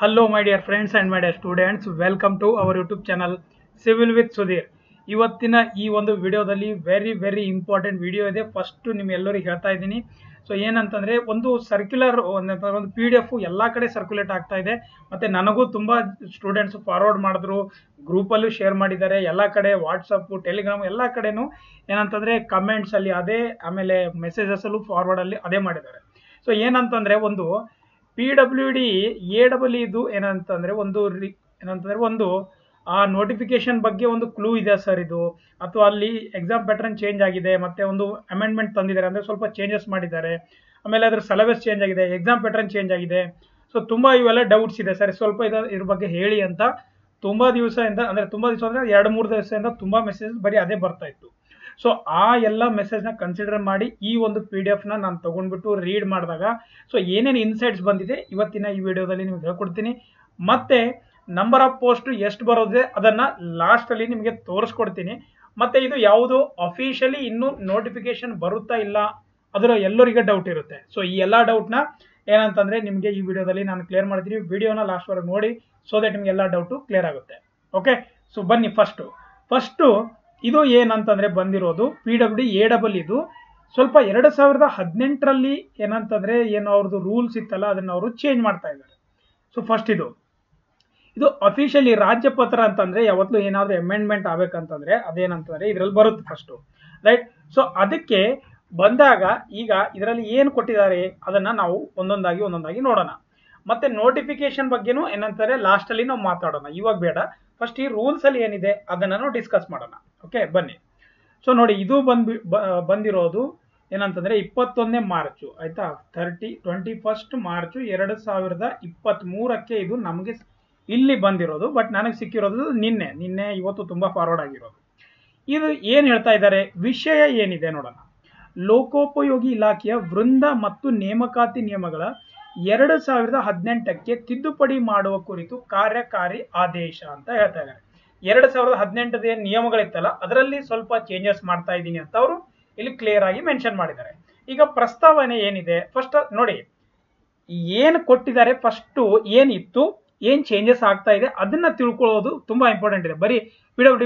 Hello my dear friends and my dear students, welcome to our YouTube channel Civil with Sudhir. ಇವತ್ತಿನ ಈ ಒಂದು ವಿಡಿಯೋದಲ್ಲಿ very important video ಇದೆ. First ನಿಮ್ಮೆಲ್ಲರಿಗೂ ಹೇಳ್ತಾ ಇದ್ದೀನಿ. ಸೊ ಏನಂತಂದ್ರೆ ಒಂದು ಸರ್ಕ್ಯುಲರ್ ಒಂದು PDF ಎಲ್ಲಾ ಕಡೆ ಸರ್ಕ್ಯುಲೇಟ್ ಆಗ್ತಾ ಇದೆ. ಮತ್ತೆ ನನಗೂ ತುಂಬಾ ಸ್ಟೂಡೆಂಟ್ಸ್ ಫಾರ್ವರ್ಡ್ ಮಾಡಿದ್ರು, ಗ್ರೂಪ್ ಅಲ್ಲೂ ಶೇರ್ ಮಾಡಿದ್ದಾರೆ, ಎಲ್ಲಾ ಕಡೆ ವಾಟ್ಸಪ್, ಟೆಲಿಗ್ರಾಮ್ ಎಲ್ಲಾ ಕಡೆನೂ ಏನಂತಂದ್ರೆ ಕಮೆಂಟ್ಸ್ ಅಲ್ಲಿ ಅದೇ, ಆಮೇಲೆ ಮೆಸೇಜಸ್ ಅಲ್ಲೂ ಫಾರ್ವರ್ಡ್ ಅಲ್ಲಿ ಅದೇ ಮಾಡಿದ್ದಾರೆ. ಸೊ ಏನಂತಂದ್ರೆ ಒಂದು PWD AEE ಇದು ಏನಂತಂದ್ರೆ ಒಂದು ಆ ನೋಟಿಫಿಕೇಶನ್ ಬಗ್ಗೆ ಒಂದು ಕ್ಲೂ ಇದೆ ಸರ್ ಇದು, ಅಥವಾ ಅಲ್ಲಿ ಎಕ್ಸಾಮ್ ಪ್ಯಾಟರ್ನ್ ಚೇಂಜ್ ಆಗಿದೆ, ಮತ್ತೆ ಒಂದು ಅಮೆಂಡ್ಮೆಂಟ್ ತಂದಿದ್ದಾರೆ, ಅಂದ್ರೆ ಸ್ವಲ್ಪ ಚೇಂಜಸ್ ಮಾಡಿದ್ದಾರೆ, ಆಮೇಲೆ ಅದ್ರ ಸಿಲೆಬಸ್ ಚೇಂಜ್ ಆಗಿದೆ, ಎಕ್ಸಾಮ್ ಪ್ಯಾಟರ್ನ್ ಚೇಂಜ್ ಆಗಿದೆ. ಸೊ ತುಂಬಾ ಇವೆಲ್ಲ ಡೌಟ್ಸ್ ಇದೆ ಸರ್, ಸ್ವಲ್ಪ ಇದ್ರ ಬಗ್ಗೆ ಹೇಳಿ ಅಂತ ತುಂಬಾ ದಿವಸದಿಂದ, ಅಂದ್ರೆ 2-3 ದಿವಸದಿಂದ ತುಂಬಾ ಮೆಸೇಜ್ ಬರೀ ಅದೇ ಬರ್ತಾ ಇತ್ತು. ಸೊ ಆ ಎಲ್ಲ ಮೆಸೇಜ್ ನ ಕನ್ಸಿಡರ್ ಮಾಡಿ ಈ ಒಂದು PDF ನ ನಾನು ತಗೊಂಡ್ಬಿಟ್ಟು ರೀಡ್ ಮಾಡಿದಾಗ ಸೊ ಏನೇನು ಇನ್ಸೈಟ್ಸ್ ಬಂದಿದೆ ಇವತ್ತಿನ ಈ ವಿಡಿಯೋದಲ್ಲಿ ನಿಮ್ಗೆ ಹೇಳ್ಕೊಡ್ತೀನಿ. ಮತ್ತೆ ನಂಬರ್ ಆಫ್ ಪೋಸ್ಟ್ ಎಷ್ಟು ಬರೋದಿದೆ ಅದನ್ನ ಲಾಸ್ಟ್ ಅಲ್ಲಿ ನಿಮಗೆ ತೋರಿಸ್ಕೊಡ್ತೀನಿ. ಮತ್ತೆ ಇದು ಯಾವುದು ಅಫಿಷಿಯಲಿ ಇನ್ನೂ ನೋಟಿಫಿಕೇಶನ್ ಬರುತ್ತಾ ಇಲ್ಲ ಅದರ ಎಲ್ಲರಿಗೆ ಡೌಟ್ ಇರುತ್ತೆ. ಸೊ ಈ ಎಲ್ಲಾ ಡೌಟ್ ನ ಏನಂತಂದ್ರೆ ನಿಮಗೆ ಈ ವಿಡಿಯೋದಲ್ಲಿ ನಾನು ಕ್ಲಿಯರ್ ಮಾಡ್ತೀನಿ. ವಿಡಿಯೋನ ಲಾಸ್ಟ್ ವರೆಗೆ ನೋಡಿ, ಸೊ ದಟ್ ನಿಮ್ಗೆ ಎಲ್ಲಾ ಡೌಟ್ ಕ್ಲಿಯರ್ ಆಗುತ್ತೆ. ಓಕೆ, ಸೊ ಬನ್ನಿ ಫಸ್ಟ್ ಇದು ಏನಂತಂದ್ರೆ ಬಂದಿರೋದು PWD AEE. ಇದು ಸ್ವಲ್ಪ 2018ರಲ್ಲಿ ಏನಂತಂದ್ರೆ ಏನು ಅವ್ರದ್ದು ರೂಲ್ಸ್ ಇತ್ತಲ್ಲ ಅದನ್ನ ಅವರು ಚೇಂಜ್ ಮಾಡ್ತಾ ಇದ್ದಾರೆ. ಸೊ ಫಸ್ಟ್ ಇದು ಅಫಿಷಿಯಲಿ ರಾಜ್ಯಪತ್ರ ಅಂತಂದ್ರೆ ಯಾವತ್ತೂ ಏನಾದ್ರೂ ಅಮೆಂಡ್ಮೆಂಟ್ ಆಗ್ಬೇಕಂತಂದ್ರೆ ಅದೇನಂತಂದ್ರೆ ಇದ್ರಲ್ಲಿ ಬರುತ್ತೆ ಫಸ್ಟ್, ರೈಟ್. ಸೊ ಅದಕ್ಕೆ ಬಂದಾಗ ಈಗ ಇದರಲ್ಲಿ ಏನು ಕೊಟ್ಟಿದ್ದಾರೆ ಅದನ್ನ ನಾವು ಒಂದೊಂದಾಗಿ ನೋಡೋಣ. ಮತ್ತೆ ನೋಟಿಫಿಕೇಶನ್ ಬಗ್ಗೆನೂ ಏನಂತಾರೆ ಲಾಸ್ಟ್ ಅಲ್ಲಿ ನಾವು ಮಾತಾಡೋಣ, ಇವಾಗ ಬೇಡ. ಫಸ್ಟ್ ಈ ರೂಲ್ಸ್ ಅಲ್ಲಿ ಏನಿದೆ ಅದನ್ನ ನಾವು ಡಿಸ್ಕಸ್ ಮಾಡೋಣ. ಓಕೆ, ಬನ್ನಿ. ಸೊ ನೋಡಿ, ಇದು ಬಂದಿರೋದು ಏನಂತಂದ್ರೆ 21ನೇ ಮಾರ್ಚ್, ಆಯ್ತಾ, 21 ಮಾರ್ಚ್ 2023ಕ್ಕೆ ಇದು ನಮಗೆ ಇಲ್ಲಿ ಬಂದಿರೋದು. ಬಟ್ ನನಗೆ ಸಿಕ್ಕಿರೋದು ನಿನ್ನೆ ಇವತ್ತು ತುಂಬಾ ಫಾರ್ವರ್ಡ್ ಆಗಿರೋದು. ಇದು ಏನ್ ಹೇಳ್ತಾ ಇದ್ದಾರೆ, ವಿಷಯ ಏನಿದೆ ನೋಡೋಣ. ಲೋಕೋಪಯೋಗಿ ಇಲಾಖೆಯ ವೃಂದ ಮತ್ತು ನೇಮಕಾತಿ ನಿಯಮಗಳ 2018ಕ್ಕೆ ತಿದ್ದುಪಡಿ ಮಾಡುವ ಕುರಿತು ಕಾರ್ಯಕಾರಿ ಆದೇಶ ಅಂತ ಹೇಳ್ತಾ ಇದ್ದಾರೆ. 2018ದ ಏನ್ ನಿಯಮಗಳಿತ್ತಲ್ಲ ಅದರಲ್ಲಿ ಸ್ವಲ್ಪ ಚೇಂಜಸ್ ಮಾಡ್ತಾ ಇದ್ದೀನಿ ಅಂತ ಅವರು ಇಲ್ಲಿ ಕ್ಲಿಯರ್ ಆಗಿ ಮೆನ್ಷನ್ ಮಾಡಿದ್ದಾರೆ. ಈಗ ಪ್ರಸ್ತಾವನೆ ಏನಿದೆ ಫಸ್ಟ್ ನೋಡಿ, ಏನ್ ಕೊಟ್ಟಿದ್ದಾರೆ, ಫಸ್ಟ್ ಏನಿತ್ತು, ಏನ್ ಚೇಂಜಸ್ ಆಗ್ತಾ ಇದೆ ಅದನ್ನ ತಿಳ್ಕೊಳ್ಳೋದು ತುಂಬಾ ಇಂಪಾರ್ಟೆಂಟ್ ಇದೆ. ಬರೀ PWD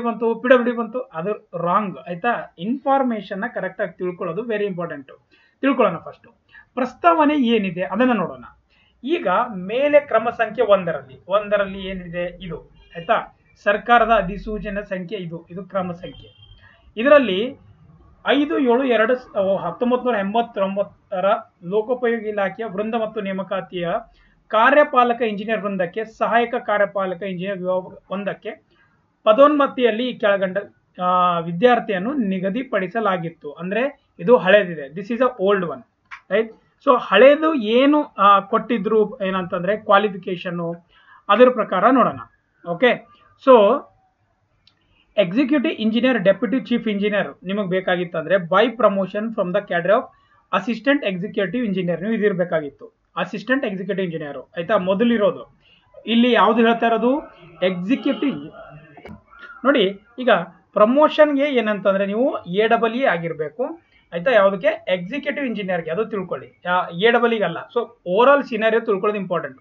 ಬಂತು ಅದು ರಾಂಗ್, ಆಯ್ತಾ. ಇನ್ಫಾರ್ಮೇಶನ್ ನ ಕರೆಕ್ಟ್ ಆಗಿ ತಿಳ್ಕೊಳ್ಳೋದು ವೆರಿ ಇಂಪಾರ್ಟೆಂಟ್. ತಿಳ್ಕೊಳ್ಳೋಣ. ಫಸ್ಟ್ ಪ್ರಸ್ತಾವನೆ ಏನಿದೆ ಅದನ್ನ ನೋಡೋಣ. ಈಗ ಮೇಲೆ ಕ್ರಮ ಸಂಖ್ಯೆ 1ರಲ್ಲಿ ಏನಿದೆ ಇದು, ಆಯ್ತಾ, ಸರ್ಕಾರದ ಅಧಿಸೂಚನೆ ಸಂಖ್ಯೆ ಇದು ಕ್ರಮ ಸಂಖ್ಯೆ. ಇದರಲ್ಲಿ 5/7/1989 ಲೋಕೋಪಯೋಗಿ ಇಲಾಖೆಯ ವೃಂದ ಮತ್ತು ನೇಮಕಾತಿಯ ಕಾರ್ಯಪಾಲಕ ಇಂಜಿನಿಯರ್ ವೃಂದಕ್ಕೆ ಸಹಾಯಕ ಕಾರ್ಯಪಾಲಕ ಇಂಜಿನಿಯರ್ ವಿಭಾಗ 1ಕ್ಕೆ ಪದೋನ್ನತಿಯಲ್ಲಿ ಕೆಳಗಂಡ ವಿದ್ಯಾರ್ಥಿಯನ್ನು ನಿಗದಿಪಡಿಸಲಾಗಿತ್ತು. ಅಂದ್ರೆ ಇದು ಹಳೇದಿದೆ, this is a old one, right. So ಹಳೇದು ಏನು ಕೊಟ್ಟಿದ್ರು ಏನಂತಂದ್ರೆ ಕ್ವಾಲಿಫಿಕೇಶನ್, ಅದರ ಪ್ರಕಾರ ನೋಡೋಣ. Okay, so executive engineer, deputy chief engineer ನಿಮಗೆ ಬೇಕಾಗಿತ್ತಂದ್ರೆ by promotion from the cadre of assistant executive engineer ನೀವು ಇದಿರ್ಬೇಕಾಗಿತ್ತು. ಅಸಿಸ್ಟೆಂಟ್ ಎಕ್ಸಿಕ್ಯೂಟಿವ್ ಇಂಜಿನಿಯರ್ ಆಯ್ತಾ ಮೊದಲಿರೋದು. ಇಲ್ಲಿ ಯಾವ್ದು ಹೇಳ್ತಾ ಇರೋದು ಎಕ್ಸಿಕ್ಯೂಟಿವ್. ನೋಡಿ, ಈಗ ಪ್ರಮೋಷನ್ಗೆ ಏನಂತಂದ್ರೆ ನೀವು AEE ಆಗಿರ್ಬೇಕು, ಆಯ್ತಾ. ಯಾವುದಕ್ಕೆ, ಎಕ್ಸಿಕ್ಯೂಟಿವ್ ಇಂಜಿನಿಯರ್ಗೆ, ಅದು ತಿಳ್ಕೊಳ್ಳಿ, AEE ಅಲ್ಲ. ಸೊ ಓವರ್ ಆಲ್ ಸಿನಾರಿಯೋ ತಿಳ್ಕೊಳ್ಳೋದು ಇಂಪಾರ್ಟೆಂಟ್.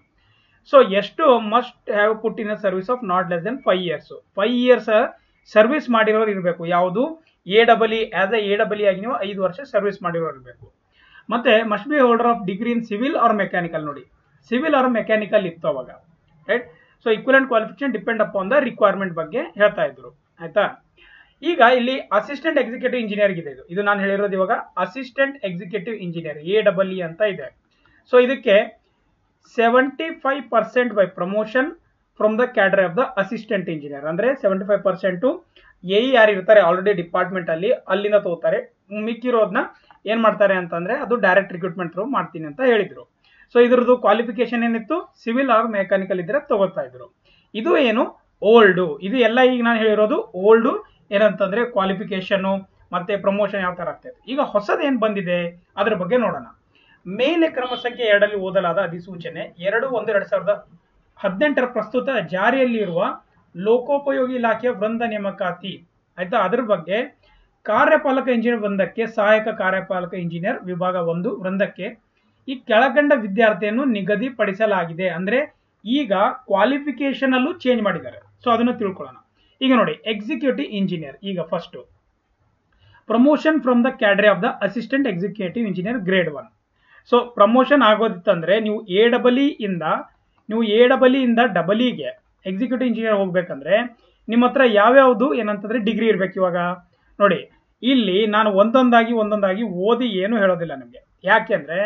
ಸೊ ಎಷ್ಟು must have put in a service of not less than 5 years. 5 years service ಮಾಡಿರೋರು ಇರಬೇಕು. ಯಾವುದು AEE, ಆಸ್ ಎ AEE ಆಗಿ ನೀವು 5 ವರ್ಷ ಸರ್ವಿಸ್ ಮಾಡಿರೋರು ಇರಬೇಕು. ಮತ್ತೆ must be holder of degree in civil R mechanical. ನೋಡಿ, ಸಿವಿಲ್ ಆರ್ ಮೆಕ್ಯಾನಿಕಲ್ ಇತ್ತು ಅವಾಗ, right. So equivalent qualification depend upon the requirement ಬಗ್ಗೆ ಹೇಳ್ತಾ ಇದ್ರು, ಆಯ್ತಾ. ಈಗ ಇಲ್ಲಿ ಅಸಿಸ್ಟೆಂಟ್ ಎಕ್ಸಿಕ್ಯೂಟಿವ್ ಇಂಜಿನಿಯರ್ ಇದೆ, ಇದು ನಾನು ಹೇಳಿರೋದು ಇವಾಗ ಅಸಿಸ್ಟೆಂಟ್ ಎಕ್ಸಿಕ್ಯೂಟಿವ್ ಇಂಜಿನಿಯರ್ AEE ಅಂತ ಇದೆ. ಸೊ ಇದಕ್ಕೆ 75% by promotion from the cadre of the assistant engineer. ಅಂದ್ರೆ 75% AE ಯಾರು ಇರ್ತಾರೆ ಆಲ್ರೆಡಿ ಡಿಪಾರ್ಟ್ಮೆಂಟ್ ಅಲ್ಲಿ, ಅಲ್ಲಿಂದ ತಗೋತಾರೆ. ಮಿಕ್ಕಿರೋದನ್ನ ಏನ್ ಮಾಡ್ತಾರೆ ಅಂತಂದ್ರೆ ಅದು ಡೈರೆಕ್ಟ್ ರಿಕ್ರೂಟ್ಮೆಂಟ್ ಥ್ರೂ ಮಾಡ್ತೀನಿ ಅಂತ ಹೇಳಿದ್ರು. ಸೊ ಇದ್ರದ್ದು ಕ್ವಾಲಿಫಿಕೇಶನ್ ಏನಿತ್ತು, ಸಿವಿಲ್ ಆರ್ ಮೆಕ್ಯಾನಿಕಲ್ ಇದ್ರೆ ತಗೋತಾ ಇದ್ರು. ಇದು ಏನು ಓಲ್ಡ್, ಇದು ಎಲ್ಲ ಈಗ ನಾನು ಹೇಳಿರೋದು ಓಲ್ಡ್. ಏನಂತಂದ್ರೆ ಕ್ವಾಲಿಫಿಕೇಶನ್ ಮತ್ತೆ ಪ್ರಮೋಷನ್ ಯಾವ ತರ ಆಗ್ತಾ ಇದೆ. ಈಗ ಹೊಸದು ಏನ್ ಬಂದಿದೆ ಅದ್ರ ಬಗ್ಗೆ ನೋಡೋಣ. ಮೇಲೆ ಕ್ರಮ ಸಂಖ್ಯೆ 2ರಲ್ಲಿ ಓದಲಾದ ಅಧಿಸೂಚನೆ 2/1/2018 ಪ್ರಸ್ತುತ ಜಾರಿಯಲ್ಲಿ ಇರುವ ಲೋಕೋಪಯೋಗಿ ಇಲಾಖೆಯ ವೃಂದ ನೇಮಕಾತಿ, ಆಯ್ತಾ, ಅದ್ರ ಬಗ್ಗೆ ಕಾರ್ಯಪಾಲಕ ಇಂಜಿನಿಯರ್ ವೃಂದಕ್ಕೆ ಸಹಾಯಕ ಕಾರ್ಯಪಾಲಕ ಇಂಜಿನಿಯರ್ ವಿಭಾಗ 1 ವೃಂದಕ್ಕೆ ಈ ಕೆಳಗಂಡ ವಿದ್ಯಾರ್ಥಿಯನ್ನು ನಿಗದಿಪಡಿಸಲಾಗಿದೆ. ಅಂದ್ರೆ ಈಗ ಕ್ವಾಲಿಫಿಕೇಶನ್ ಅಲ್ಲೂ ಚೇಂಜ್ ಮಾಡಿದ್ದಾರೆ. ಸೊ ಅದನ್ನು ತಿಳ್ಕೊಳ್ಳೋಣ. ಈಗ ನೋಡಿ, ಎಕ್ಸಿಕ್ಯೂಟಿವ್ ಇಂಜಿನಿಯರ್ ಈಗ first promotion from the cadre of the assistant executive engineer grade 1. So promotion ಆಗೋದಿತ್ತಂದ್ರೆ ನೀವು ಎ ಇಂದ ಡಬಲ್ ಇಗೆ ಎಕ್ಸಿಕ್ಯೂಟಿವ್ ಇಂಜಿನಿಯರ್ ಹೋಗ್ಬೇಕಂದ್ರೆ ನಿಮ್ಮ ಹತ್ರ ಯಾವ್ಯಾವುದು ಏನಂತಂದ್ರೆ ಡಿಗ್ರಿ ಇರ್ಬೇಕು. ಇವಾಗ ನೋಡಿ, ಇಲ್ಲಿ ನಾನು ಒಂದೊಂದಾಗಿ ಓದಿ ಏನು ಹೇಳೋದಿಲ್ಲ ನಿಮಗೆ. ಯಾಕೆಂದ್ರೆ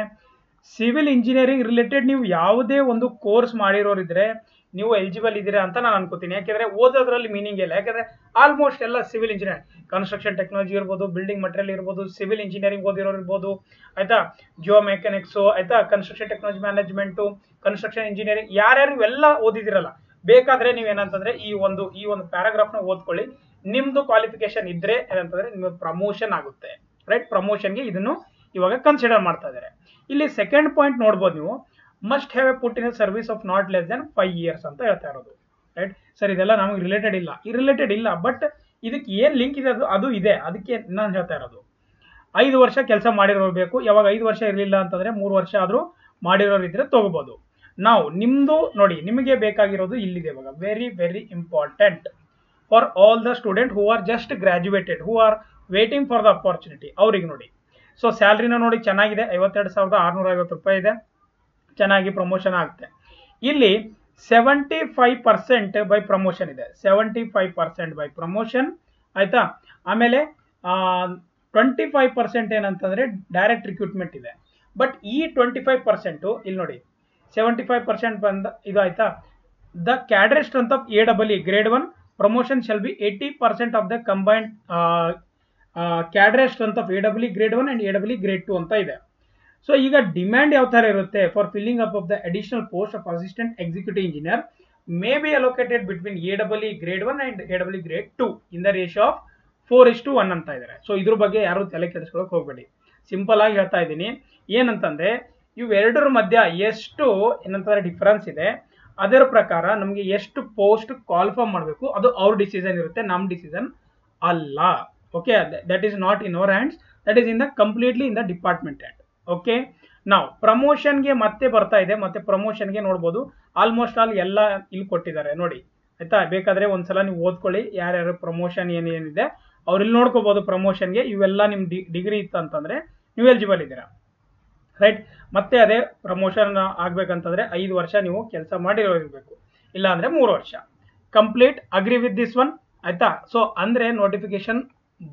ಸಿವಿಲ್ ಇಂಜಿನಿಯರಿಂಗ್ ರಿಲೇಟೆಡ್ ನೀವು ಯಾವುದೇ ಒಂದು ಕೋರ್ಸ್ ಮಾಡಿರೋರಿದ್ರೆ ನೀವು ಎಲಿಜಿಬಲ್ ಇದ್ದೀರಾ ಅಂತ ನಾನು ಅನ್ಕೋತೀನಿ. ಯಾಕೆಂದ್ರೆ ಓದೋದ್ರಲ್ಲಿ ಮೀನಿಂಗ್ ಇಲ್ಲ. ಯಾಕಂದ್ರೆ ಆಲ್ಮೋಸ್ಟ್ ಎಲ್ಲ ಸಿವಿಲ್ ಇಂಜಿನಿಯರ್, ಕನ್ಸ್ಟ್ರಕ್ಷನ್ ಟೆಕ್ನಾಲಜಿ ಇರ್ಬೋದು, ಬಿಲ್ಡಿಂಗ್ ಮಟೀರಿಯಲ್ ಇರ್ಬೋದು, ಸಿವಿಲ್ ಇಂಜಿನಿಯರಿಂಗ್ ಓದಿರೋರು ಇರ್ಬೋದು, ಆಯ್ತಾ, ಜಿಯೋ ಮೆಕ್ಯಾನಿಕ್ಸು, ಆಯ್ತಾ, construction technology management, construction engineering ಯಾರ್ಯಾರು ಇವೆಲ್ಲ ಓದಿದಿರಲ್ಲ, ಬೇಕಾದ್ರೆ ನೀವೇನಂತಂದ್ರೆ ಈ ಒಂದು ಪ್ಯಾರಾಗ್ರಾಫ್ ನ ಓದ್ಕೊಳ್ಳಿ. ನಿಮ್ದು ಕ್ವಾಲಿಫಿಕೇಶನ್ ಇದ್ರೆ ಏನಂತಂದ್ರೆ ನಿಮ್ಗೆ ಪ್ರಮೋಷನ್ ಆಗುತ್ತೆ. ರೈಟ್, ಪ್ರಮೋಷನ್ಗೆ ಇದನ್ನು ಇವಾಗ ಕನ್ಸಿಡರ್ ಮಾಡ್ತಾ ಇದ್ದಾರೆ. ಇಲ್ಲಿ ಸೆಕೆಂಡ್ ಪಾಯಿಂಟ್ ನೋಡ್ಬೋದು ನೀವು, must have A put in service of not less than 5 years ಅಂತ ಹೇಳ್ತಾ ಇರೋದು. ರೈಟ್ ಸರ್, ಇದೆಲ್ಲ ನಮಗೆ ರಿಲೇಟೆಡ್ ಇಲ್ಲ, ಬಟ್ ಇದಕ್ಕೆ ಏನ್ ಲಿಂಕ್ ಇದೆ ಅದು ಇದೆ. ಅದಕ್ಕೆ ನಾನು ಹೇಳ್ತಾ ಇರೋದು 5 ವರ್ಷ ಕೆಲಸ ಮಾಡಿರೋಬೇಕು. ಯಾವಾಗ 5 ವರ್ಷ ಇರಲಿಲ್ಲ ಅಂತಂದ್ರೆ 3 ವರ್ಷ ಆದ್ರೂ ಮಾಡಿರೋರು ಇದ್ರೆ ತಗೋಬಹುದು. ನಾವು ನಿಮ್ದು ನೋಡಿ, ನಿಮಗೆ ಬೇಕಾಗಿರೋದು ಇಲ್ಲಿದೆ ಇವಾಗ. Very very important for all the student who are just graduated, who are waiting for the opportunity. ಅವ್ರಿಗೆ ನೋಡಿ, ಸೊ ಸ್ಯಾಲ್ರಿನ ನೋಡಿ ಚೆನ್ನಾಗಿದೆ, 52,650 ರೂಪಾಯಿ ಇದೆ. ಚೆನ್ನಾಗಿ ಪ್ರಮೋಷನ್ ಆಗುತ್ತೆ. ಇಲ್ಲಿ 75% ಬೈ ಪ್ರಮೋಷನ್ ಇದೆ, 75% ಬೈ ಪ್ರಮೋಷನ್, ಆಯ್ತಾ. ಆಮೇಲೆ 25% ಏನಂತಂದ್ರೆ ಡೈರೆಕ್ಟ್ ರಿಕ್ರೂಟ್ಮೆಂಟ್ ಇದೆ. ಬಟ್ ಈ 25% ಇಲ್ಲಿ ನೋಡಿ, 75% ಬಂದ ಇದು, ಆಯ್ತಾ. The cadre strength of AEE grade 1 promotion shall be 80% of the combined cadre strength of AEE grade 1 and AEE grade 2 ಅಂತ ಇದೆ. ಸೊ ಈಗ ಡಿಮ್ಯಾಂಡ್ ಯಾವ ತರ ಇರುತ್ತೆ? For filling up of the additional post of assistant executive engineer may be allocated between AEE grade 1 and AEE grade 2 in the ratio of 4:1 ಅಂತ ಇದ್ದಾರೆ. So ಇದ್ರ ಬಗ್ಗೆ ಯಾರು ತಲೆ ಕೆಡಿಸ್ಕೊಳ್ಳೋಕೆ ಹೋಗಬೇಡಿ. ಸಿಂಪಲ್ ಆಗಿ ಹೇಳ್ತಾ ಇದ್ದೀನಿ. ಏನಂತಂದ್ರೆ ಇವೆರಡರ ಮಧ್ಯ ಎಷ್ಟು ಏನಂತಂದ್ರೆ ಡಿಫರೆನ್ಸ್ ಇದೆ, ಅದರ ಪ್ರಕಾರ ನಮಗೆ ಎಷ್ಟು ಪೋಸ್ಟ್ ಕಾಲ್ಫಾರ್ಮ್ ಮಾಡಬೇಕು ಅದು ಅವ್ರ ಡಿಸಿಷನ್ ಇರುತ್ತೆ, ನಮ್ಮ ಡಿಸಿಷನ್ ಅಲ್ಲ. Okay, that is not in our hands, that is in the completely in the department hand. Okay, ನಾವು ಪ್ರಮೋಷನ್ಗೆ ಮತ್ತೆ ಬರ್ತಾ ಇದೆ. ಮತ್ತೆ ಪ್ರಮೋಷನ್ಗೆ ನೋಡ್ಬೋದು, ಆಲ್ಮೋಸ್ಟ್ ಆಲ್ ಎಲ್ಲ ಇಲ್ಲಿ ಕೊಟ್ಟಿದ್ದಾರೆ ನೋಡಿ, ಆಯ್ತಾ. ಬೇಕಾದ್ರೆ ಒಂದ್ಸಲ ನೀವು ಓದ್ಕೊಳ್ಳಿ ಯಾರ್ಯಾರು ಪ್ರಮೋಷನ್ ಏನಿದೆ ಅವ್ರು ಇಲ್ಲಿ ನೋಡ್ಕೋಬಹುದು. ಪ್ರಮೋಷನ್ಗೆ ಇವೆಲ್ಲ ನಿಮ್ ಡಿಗ್ರಿ ಇತ್ತು ಅಂತಂದ್ರೆ ನೀವು ಎಲಿಜಿಬಲ್ ಇದ್ದೀರಾ. ರೈಟ್, ಮತ್ತೆ ಅದೇ ಪ್ರಮೋಷನ್ ಆಗ್ಬೇಕಂತಂದ್ರೆ 5 ವರ್ಷ ನೀವು ಕೆಲಸ ಮಾಡಿರಬೇಕು, ಇಲ್ಲ ಅಂದ್ರೆ 3 ವರ್ಷ. Complete agree with this one, ಆಯ್ತಾ. ಸೊ ಅಂದ್ರೆ ನೋಟಿಫಿಕೇಶನ್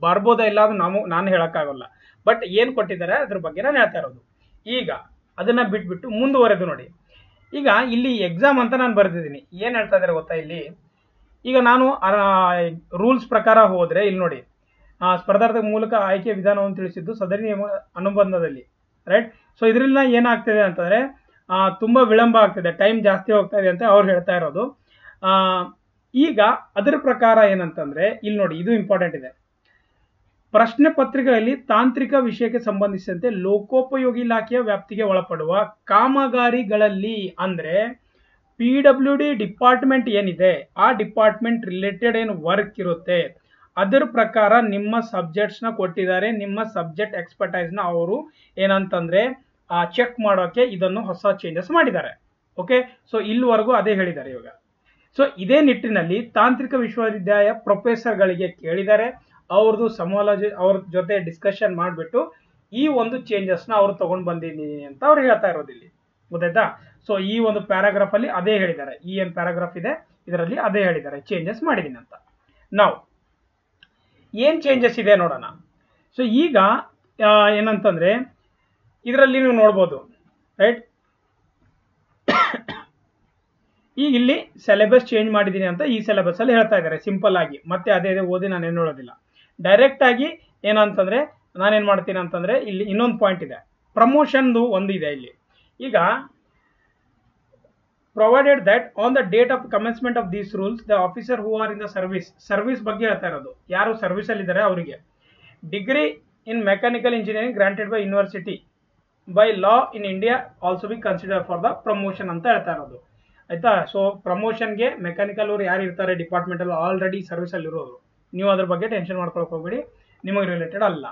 ಬರ್ಬೋದಾ ಇಲ್ಲ ಅದು ನಾನು ಹೇಳಕ್ಕಾಗಲ್ಲ, ಬಟ್ ಏನ್ ಕೊಟ್ಟಿದ್ದಾರೆ ಅದ್ರ ಬಗ್ಗೆ ನಾನು ಹೇಳ್ತಾ ಇರೋದು. ಈಗ ಅದನ್ನ ಬಿಟ್ಬಿಟ್ಟು ಮುಂದುವರೆದು ನೋಡಿ. ಈಗ ಇಲ್ಲಿ ಎಕ್ಸಾಮ್ ಅಂತ ನಾನು ಬರೆದಿದ್ದೀನಿ. ಏನ್ ಹೇಳ್ತಾ ಇದ್ದಾರೆ ಗೊತ್ತಾ? ಇಲ್ಲಿ ಈಗ ನಾನು ರೂಲ್ಸ್ ಪ್ರಕಾರ ಹೋದ್ರೆ ಇಲ್ಲಿ ನೋಡಿ, ಸ್ಪರ್ಧಾರ್ಥಕ ಮೂಲಕ ಆಯ್ಕೆ ವಿಧಾನವನ್ನು ತಿಳಿಸಿದ್ದು ಸದರಿ ನಿಯಮ ಅನುಬಂಧದಲ್ಲಿ. ರೈಟ್, ಸೊ ಇದರಿಂದ ಏನಾಗ್ತಿದೆ ಅಂತಂದ್ರೆ ತುಂಬಾ ವಿಳಂಬ ಆಗ್ತಿದೆ, ಟೈಮ್ ಜಾಸ್ತಿ ಹೋಗ್ತಾ ಇದೆ ಅಂತ ಅವ್ರು ಹೇಳ್ತಾ ಇರೋದು. ಈಗ ಅದರ ಪ್ರಕಾರ ಏನಂತಂದ್ರೆ ಇಲ್ಲಿ ನೋಡಿ, ಇದು ಇಂಪಾರ್ಟೆಂಟ್ ಇದೆ. ಪ್ರಶ್ನೆ ಪತ್ರಿಕೆಗಳಲ್ಲಿ ತಾಂತ್ರಿಕ ವಿಷಯಕ್ಕೆ ಸಂಬಂಧಿಸಿದಂತೆ ಲೋಕೋಪಯೋಗಿ ಇಲಾಖೆಯ ವ್ಯಾಪ್ತಿಗೆ ಒಳಪಡುವ ಕಾಮಗಾರಿಗಳಲ್ಲಿ ಅಂದ್ರೆ PWD ಡಿಪಾರ್ಟ್ಮೆಂಟ್ ಏನಿದೆ ಆ ಡಿಪಾರ್ಟ್ಮೆಂಟ್ ರಿಲೇಟೆಡ್ ಏನು ವರ್ಕ್ ಇರುತ್ತೆ ಅದರ ಪ್ರಕಾರ ನಿಮ್ಮ ಸಬ್ಜೆಕ್ಟ್ಸ್ ನ ಕೊಟ್ಟಿದ್ದಾರೆ. ನಿಮ್ಮ ಸಬ್ಜೆಕ್ಟ್ ಎಕ್ಸ್ಪರ್ಟೈಸ್ ನ ಅವರು ಏನಂತಂದ್ರೆ ಚೆಕ್ ಮಾಡೋಕೆ ಇದನ್ನು ಹೊಸ ಚೇಂಜಸ್ ಮಾಡಿದ್ದಾರೆ. ಓಕೆ, ಸೊ ಇಲ್ಲಿವರೆಗೂ ಅದೇ ಹೇಳಿದ್ದಾರೆ ಇವಾಗ. ಸೊ ಇದೇ ನಿಟ್ಟಿನಲ್ಲಿ ತಾಂತ್ರಿಕ ವಿಶ್ವವಿದ್ಯಾಲಯ ಪ್ರೊಫೆಸರ್ಗಳಿಗೆ ಕೇಳಿದ್ದಾರೆ, ಅವ್ರದ್ದು ಸಮಾಲೋಚನೆ ಅವ್ರ ಜೊತೆ ಡಿಸ್ಕಷನ್ ಮಾಡಿಬಿಟ್ಟು ಈ ಒಂದು ಚೇಂಜಸ್ ನ ಅವ್ರು ತಗೊಂಡ್ ಬಂದಿದ್ದೀನಿ ಅಂತ ಅವ್ರು ಹೇಳ್ತಾ ಇರೋದು ಇಲ್ಲಿ, ಗೊತ್ತಾಯ್ತಾ. ಸೊ ಈ ಒಂದು ಪ್ಯಾರಾಗ್ರಾಫ್ ಅಲ್ಲಿ ಅದೇ ಹೇಳಿದ್ದಾರೆ, ಈ ಏನ್ ಪ್ಯಾರಾಗ್ರಾಫ್ ಇದೆ ಇದರಲ್ಲಿ ಅದೇ ಹೇಳಿದ್ದಾರೆ, ಚೇಂಜಸ್ ಮಾಡಿದ್ದೀನಿ ಅಂತ. ನಾವು ಏನ್ ಚೇಂಜಸ್ ಇದೆ ನೋಡೋಣ. ಸೊ ಈಗ ಏನಂತಂದ್ರೆ ಇದರಲ್ಲಿ ನೀವು ನೋಡ್ಬೋದು, ರೈಟ್. ಈಗ ಇಲ್ಲಿ ಸಿಲೆಬಸ್ ಚೇಂಜ್ ಮಾಡಿದ್ದೀನಿ ಅಂತ ಈ ಸಿಲೆಬಸ್ ಅಲ್ಲಿ ಹೇಳ್ತಾ ಇದ್ದಾರೆ ಸಿಂಪಲ್ ಆಗಿ. ಮತ್ತೆ ಅದೇ ಓದಿ ನಾನು ಏನು ಹೇಳೋದಿಲ್ಲ. ಡೈರೆಕ್ಟ್ ಆಗಿ ಏನಂತಂದ್ರೆ ನಾನೇನ್ ಮಾಡ್ತೀನಿ ಅಂತಂದ್ರೆ ಇಲ್ಲಿ ಇನ್ನೊಂದು ಪಾಯಿಂಟ್ ಇದೆ, ಪ್ರಮೋಷನ್ದು ಒಂದು ಇದೆ ಇಲ್ಲಿ. ಈಗ provided that on the date of commencement of these rules the officer who are in the service ಬಗ್ಗೆ ಹೇಳ್ತಾ ಇರೋದು, ಯಾರು ಸರ್ವಿಸ್ ಅಲ್ಲಿ ಇದ್ದಾರೆ ಅವರಿಗೆ degree in mechanical engineering granted by university by law in India also be consider for the promotion ಅಂತ ಹೇಳ್ತಾ ಇರೋದು, ಆಯ್ತಾ. ಸೊ ಪ್ರಮೋಷನ್ಗೆ ಮೆಕ್ಯಾನಿಕಲ್ ಅವರು ಯಾರು ಇರ್ತಾರೆ ಡಿಪಾರ್ಟ್ಮೆಂಟ್ ಅಲ್ಲಿ ಆಲ್ರೆಡಿ ಸರ್ವಿಸ್ ಅಲ್ಲಿ ಇರೋರು, ನೀವು ಅದ್ರ ಬಗ್ಗೆ ಟೆನ್ಷನ್ ಮಾಡ್ಕೊಳಕ್ ಹೋಗ್ಬೇಡಿ, ನಿಮಗೆ ರಿಲೇಟೆಡ್ ಅಲ್ಲ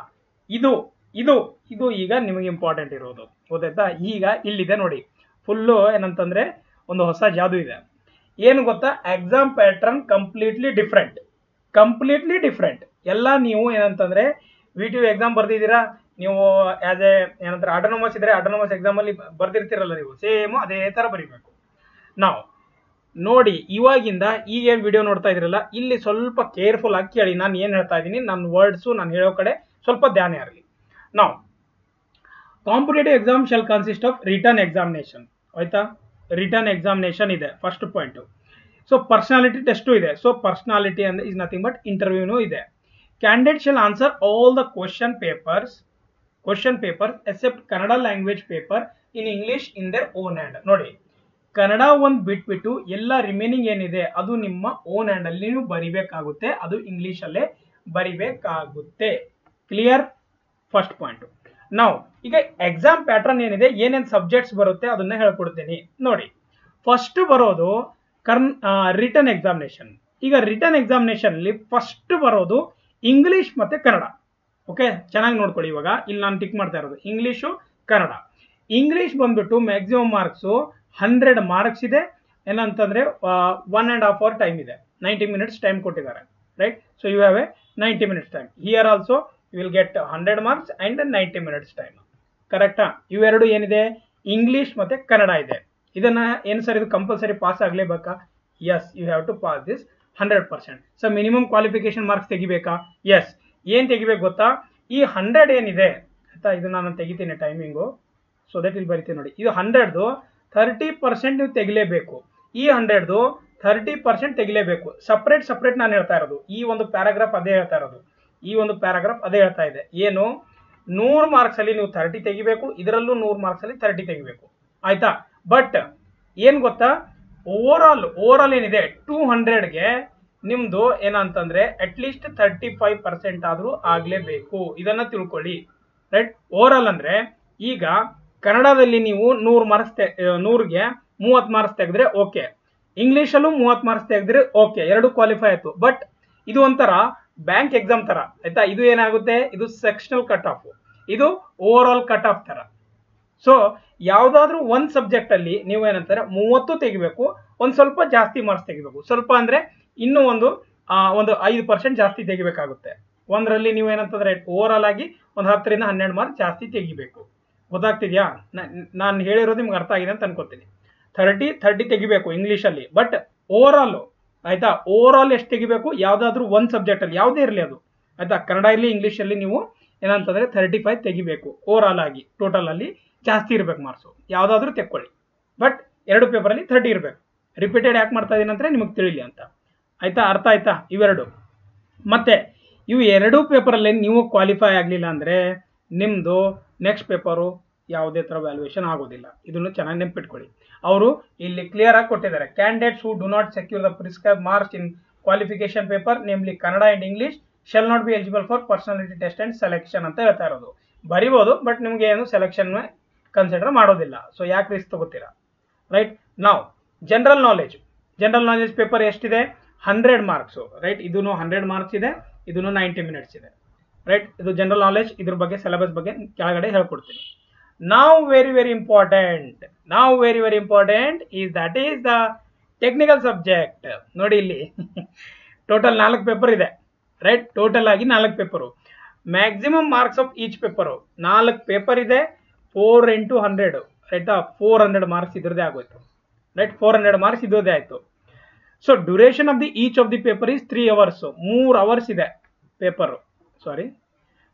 ಇದು. ಇದು ಇದು ಈಗ ನಿಮಗೆ ಇಂಪಾರ್ಟೆಂಟ್ ಇರೋದು, ಗೊತ್ತಾಯ್ತಾ. ಈಗ ಇಲ್ಲಿದೆ ನೋಡಿ, ಫುಲ್ಲು ಏನಂತಂದ್ರೆ ಒಂದು ಹೊಸ ಜಾದು ಇದೆ. ಏನು ಗೊತ್ತಾ, ಎಕ್ಸಾಮ್ ಪ್ಯಾಟರ್ನ್ ಕಂಪ್ಲೀಟ್ಲಿ ಡಿಫ್ರೆಂಟ್. ಎಲ್ಲ ನೀವು ಏನಂತಂದ್ರೆ VTU ಎಕ್ಸಾಮ್ ಬರ್ದಿದ್ದೀರಾ, ನೀವು ಆಸ್ ಎ ಏನಂತಾರೆ ಆಟೋನಮಸ್ ಇದ್ರೆ ಆಟೋನಮಸ್ ಎಕ್ಸಾಮ್ ಅಲ್ಲಿ ಬರ್ದಿರ್ತೀರಲ್ಲ, ನೀವು ಸೇಮ್ ಅದೇ ತರ ಬರೀಬೇಕು. ನಾವು ನೋಡಿ, ಇವಾಗಿಂದ ಈಗೇನು ವಿಡಿಯೋ ನೋಡ್ತಾ ಇದ್ರಲ್ಲ, ಇಲ್ಲಿ ಸ್ವಲ್ಪ ಕೇರ್ಫುಲ್ ಆಗಿ ಕೇಳಿ. ನಾನು ಏನು ಹೇಳ್ತಾ ಇದ್ದೀನಿ, ನನ್ನ ವರ್ಡ್ಸು ನಾನು ಹೇಳೋ ಕಡೆ ಸ್ವಲ್ಪ ಧ್ಯಾನ ಇರಲಿ. ನಾವು competitive exam shall consist of written examination. ಆಯ್ತಾ, ರಿಟರ್ನ್ ಎಕ್ಸಾಮಿನೇಷನ್ ಇದೆ first point. So personality test ಇದೆ. ಸೊ ಪರ್ಸನಾಲಿಟಿ ಅಂದ್ರೆ ಇಸ್ ನಥಿಂಗ್ ಬಟ್ ಇಂಟರ್ವ್ಯೂನೂ ಇದೆ. Candidate shall answer all the question papers except Kannada language paper in English in their own hand. ನೋಡಿ, ಕನ್ನಡ ಒಂದು ಬಿಟ್ಬಿಟ್ಟು ಎಲ್ಲ ರಿಮೈನಿಂಗ್ ಏನಿದೆ ಅದು ನಿಮ್ಮ ಓನ್ ಹ್ಯಾಂಡ್ ಅಲ್ಲಿ ನೀವು ಬರಿಬೇಕಾಗುತ್ತೆ, ಅದು ಇಂಗ್ಲಿಷ್ ಅಲ್ಲೇ ಬರಿಬೇಕಾಗುತ್ತೆ. ಕ್ಲಿಯರ್? First point. ನಾವು ಈಗ ಎಕ್ಸಾಮ್ ಪ್ಯಾಟರ್ನ್ ಏನಿದೆ, ಏನೇನು ಸಬ್ಜೆಕ್ಟ್ಸ್ ಬರುತ್ತೆ ಅದನ್ನ ಹೇಳ್ಕೊಡ್ತೀನಿ. ನೋಡಿ, ಫಸ್ಟ್ ಬರೋದು ರಿಟರ್ನ್ ಎಕ್ಸಾಮಿನೇಷನ್. ಈಗ ರಿಟರ್ನ್ ಎಕ್ಸಾಮಿನೇಷನ್ ಅಲ್ಲಿ ಫಸ್ಟ್ ಬರೋದು ಇಂಗ್ಲಿಷ್ ಮತ್ತೆ ಕನ್ನಡ. ಓಕೆ, ಚೆನ್ನಾಗಿ ನೋಡ್ಕೊಳ್ಳಿ. ಇವಾಗ ಇಲ್ಲಿ ನಾನು ಟಿಕ್ ಮಾಡ್ತಾ ಇರೋದು ಇಂಗ್ಲಿಷು ಕನ್ನಡ. ಇಂಗ್ಲಿಷ್ ಬಂದ್ಬಿಟ್ಟು ಮ್ಯಾಕ್ಸಿಮಮ್ ಮಾರ್ಕ್ಸು 100 ಮಾರ್ಕ್ಸ್ ಇದೆ. ಏನಂತಂದ್ರೆ 1.5 hour ಟೈಮ್ ಇದೆ, 90 minutes ಟೈಮ್ ಕೊಟ್ಟಿದ್ದಾರೆ. Right, so you have a 90 minutes time. Here also you will get 100 marks and 90 minutes time. ಕರೆಕ್ಟಾ? ಇವೆರಡು ಏನಿದೆ, ಇಂಗ್ಲಿಷ್ ಮತ್ತೆ ಕನ್ನಡ ಇದೆ. ಇದನ್ನ ಏನು ಸರ್, ಇದು ಕಂಪಲ್ಸರಿ ಪಾಸ್ ಆಗಲೇಬೇಕಾ? Yes, you have to pass this 100%. So minimum qualification marks ತೆಗಿಬೇಕಾ? ಎಸ್. ಏನ್ ತೆಗಿಬೇಕು ಗೊತ್ತಾ, ಈ 100 ಏನಿದೆ ಆಯ್ತಾ, ಇದು ನಾನು ತೆಗಿತೀನಿ ಟೈಮಿಂಗು, ಸೊ ದಟ್ ಇಲ್ಲಿ ಬರಿತೀನಿ ನೋಡಿ. ಇದು 100ದು 30% ನೀವು ತೆಗಿಲೇಬೇಕು. ಈ 100ದು 30% ತೆಗಿಲೇಬೇಕು. ಸಪ್ರೇಟ್ ನಾನು ಹೇಳ್ತಾ ಇರೋದು, ಈ ಒಂದು ಪ್ಯಾರಾಗ್ರಾಫ್ ಅದೇ ಹೇಳ್ತಾ ಇರೋದು, ಈ ಒಂದು ಪ್ಯಾರಾಗ್ರಾಫ್ ಅದೇ ಹೇಳ್ತಾ ಇದೆ. ಏನು, 100 ಮಾರ್ಕ್ಸ್ ಅಲ್ಲಿ ನೀವು 30 ತೆಗಿಬೇಕು, ಇದರಲ್ಲೂ 100 ಮಾರ್ಕ್ಸ್ ಅಲ್ಲಿ 30 ತೆಗಿಬೇಕು. ಆಯ್ತಾ? ಬಟ್ ಏನ್ ಗೊತ್ತಾ, ಓವರ್ ಆಲ್ ಏನಿದೆ 200ಗೆ ನಿಮ್ದು ಏನಂತಂದ್ರೆ ಅಟ್ಲೀಸ್ಟ್ 35% ಆದ್ರೂ ಆಗ್ಲೇಬೇಕು. ಇದನ್ನ ತಿಳ್ಕೊಳ್ಳಿ. ರೈಟ್, ಓವರ್ ಆಲ್ ಅಂದ್ರೆ ಈಗ ಕನ್ನಡದಲ್ಲಿ ನೀವು 100 ಮಾರ್ಕ್ಸ್ 100ಗೆ 30 ಮಾರ್ಕ್ಸ್ ತೆಗೆದ್ರೆ ಓಕೆ, ಇಂಗ್ಲಿಷಲ್ಲೂ 30 ಮಾರ್ಕ್ಸ್ ತೆಗೆದ್ರೆ ಓಕೆ, ಎರಡು ಕ್ವಾಲಿಫೈ ಆಯ್ತು. ಬಟ್ ಇದು ಒಂಥರ ಬ್ಯಾಂಕ್ ಎಕ್ಸಾಮ್ ತರ ಆಯ್ತಾ. ಇದು ಏನಾಗುತ್ತೆ, ಇದು ಸೆಕ್ಷನಲ್ ಕಟ್ ಆಫ್, ಇದು ಓವರ್ ಆಲ್ ಕಟ್ ಆಫ್ ತರ. ಸೊ ಯಾವ್ದಾದ್ರು ಒಂದ್ ಸಬ್ಜೆಕ್ಟ್ ಅಲ್ಲಿ ನೀವು ಏನಂತಾರೆ 30 ತೆಗಿಬೇಕು, ಒಂದ್ ಸ್ವಲ್ಪ ಜಾಸ್ತಿ ಮಾರ್ಕ್ಸ್ ತೆಗಿಬೇಕು. ಸ್ವಲ್ಪ ಅಂದ್ರೆ ಇನ್ನೂ ಒಂದು 5% ಜಾಸ್ತಿ ತೆಗಿಬೇಕಾಗುತ್ತೆ. ಒಂದರಲ್ಲಿ ನೀವು ಏನಂತಂದ್ರೆ ಓವರ್ ಆಲ್ ಆಗಿ ಒಂದು 10 ರಿಂದ 12 ಮಾರ್ಕ್ಸ್ ಜಾಸ್ತಿ ತೆಗಿಬೇಕು. ಗೊತ್ತಾಗ್ತಿದ್ಯಾ? ನಾನು ಹೇಳಿರೋದು ನಿಮ್ಗೆ ಅರ್ಥ ಆಗಿದೆ ಅಂತ ಅನ್ಕೋತೀನಿ. 30 ತೆಗಿಬೇಕು ಇಂಗ್ಲಿಷ್ ಅಲ್ಲಿ. ಬಟ್ ಓವರ್ ಆಲ್ ಆಯ್ತಾ, ಓವರ್ ಆಲ್ ಎಷ್ಟು ತೆಗಿಬೇಕು, ಯಾವ್ದಾದ್ರು ಒಂದ್ ಸಬ್ಜೆಕ್ಟ್ ಅಲ್ಲಿ ಯಾವುದೇ ಇರಲಿ ಅದು ಆಯ್ತಾ, ಕನ್ನಡ ಇರಲಿ ಇಂಗ್ಲಿಷ್ ಅಲ್ಲಿ ನೀವು ಏನಂತಂದ್ರೆ 35 ತೆಗಿಬೇಕು. ಓವರ್ ಆಲ್ ಆಗಿ ಟೋಟಲ್ ಅಲ್ಲಿ ಜಾಸ್ತಿ ಇರ್ಬೇಕು ಮಾರ್ಕ್ಸು, ಯಾವ್ದಾದ್ರು ತೆಕ್ಕೊಳ್ಳಿ. ಬಟ್ ಎರಡು ಪೇಪರ್ ಅಲ್ಲಿ 30 ಇರ್ಬೇಕು. ರಿಪೀಟೆಡ್ ಯಾಕೆ ಮಾಡ್ತಾ ಇದೀನಿ ಅಂದ್ರೆ ನಿಮಗೆ ತಿಳಿಲಿ ಅಂತ. ಆಯ್ತಾ? ಅರ್ಥ ಆಯ್ತಾ? ಇವೆರಡು. ಮತ್ತೆ ಇವು ಎರಡೂ ಪೇಪರ್ ಅಲ್ಲಿ ನೀವು ಕ್ವಾಲಿಫೈ ಆಗ್ಲಿಲ್ಲ ಅಂದ್ರೆ ನಿಮ್ದು ನೆಕ್ಸ್ಟ್ ಪೇಪರು ಯಾವುದೇ ತರ ವ್ಯಾಲ್ಯೂಯೇಷನ್ ಆಗೋದಿಲ್ಲ. ಇದನ್ನು ಚೆನ್ನಾಗಿ ನೆನಪಿಟ್ಕೊಳ್ಳಿ. ಅವರು ಇಲ್ಲಿ ಕ್ಲಿಯರ್ ಆಗಿ ಕೊಟ್ಟಿದ್ದಾರೆ, candidates who do not secure the prescribe marks in qualification paper namely Kannada and English shall not be eligible for personality test and selection ಅಂತ ಹೇಳ್ತಾ ಇರೋದು. ಬರಿಬೋದು, ಬಟ್ ನಿಮ್ಗೆ ಏನು ಸೆಲೆಕ್ಷನ್ ಕನ್ಸಿಡರ್ ಮಾಡೋದಿಲ್ಲ. ಸೊ ಯಾಕೆ ರಿಸ್ಕ್ ತಗೋತೀರಾ? ರೈಟ್. ನಾವು ಜನರಲ್ ನಾಲೆಜ್ ಪೇಪರ್ ಎಷ್ಟಿದೆ, 100 ಮಾರ್ಕ್ಸ್. ರೈಟ್, ಇದನ್ನು 100 ಮಾರ್ಕ್ಸ್ ಇದೆ, ಇದನ್ನು 90 minutes ಇದೆ. ರೈಟ್, ಇದು ಜನರಲ್ ನಾಲೆಜ್. ಇದ್ರ ಬಗ್ಗೆ ಸಿಲೆಬಸ್ ಬಗ್ಗೆ ಕೆಳಗಡೆ ಹೇಳ್ಕೊಡ್ತೀನಿ. ನಾವು very important is that is the technical subject. ನೋಡಿ ಇಲ್ಲಿ ಟೋಟಲ್ 4 ಪೇಪರ್ ಇದೆ. ರೈಟ್, ಟೋಟಲ್ ಆಗಿ 4 paper. Maximum marks of each paper 4 paper ಇದೆ. 4 into 100 ರೈಟಾ, 400 ಮಾರ್ಕ್ಸ್ ಇದ್ರದೇ ಆಗೋಯ್ತು. ರೈಟ್, 400 ಮಾರ್ಕ್ಸ್ ಇದ್ರದೇ ಆಯ್ತು. So duration of the each of the paper is 3 hours. 3 hours ಇದೆ paper.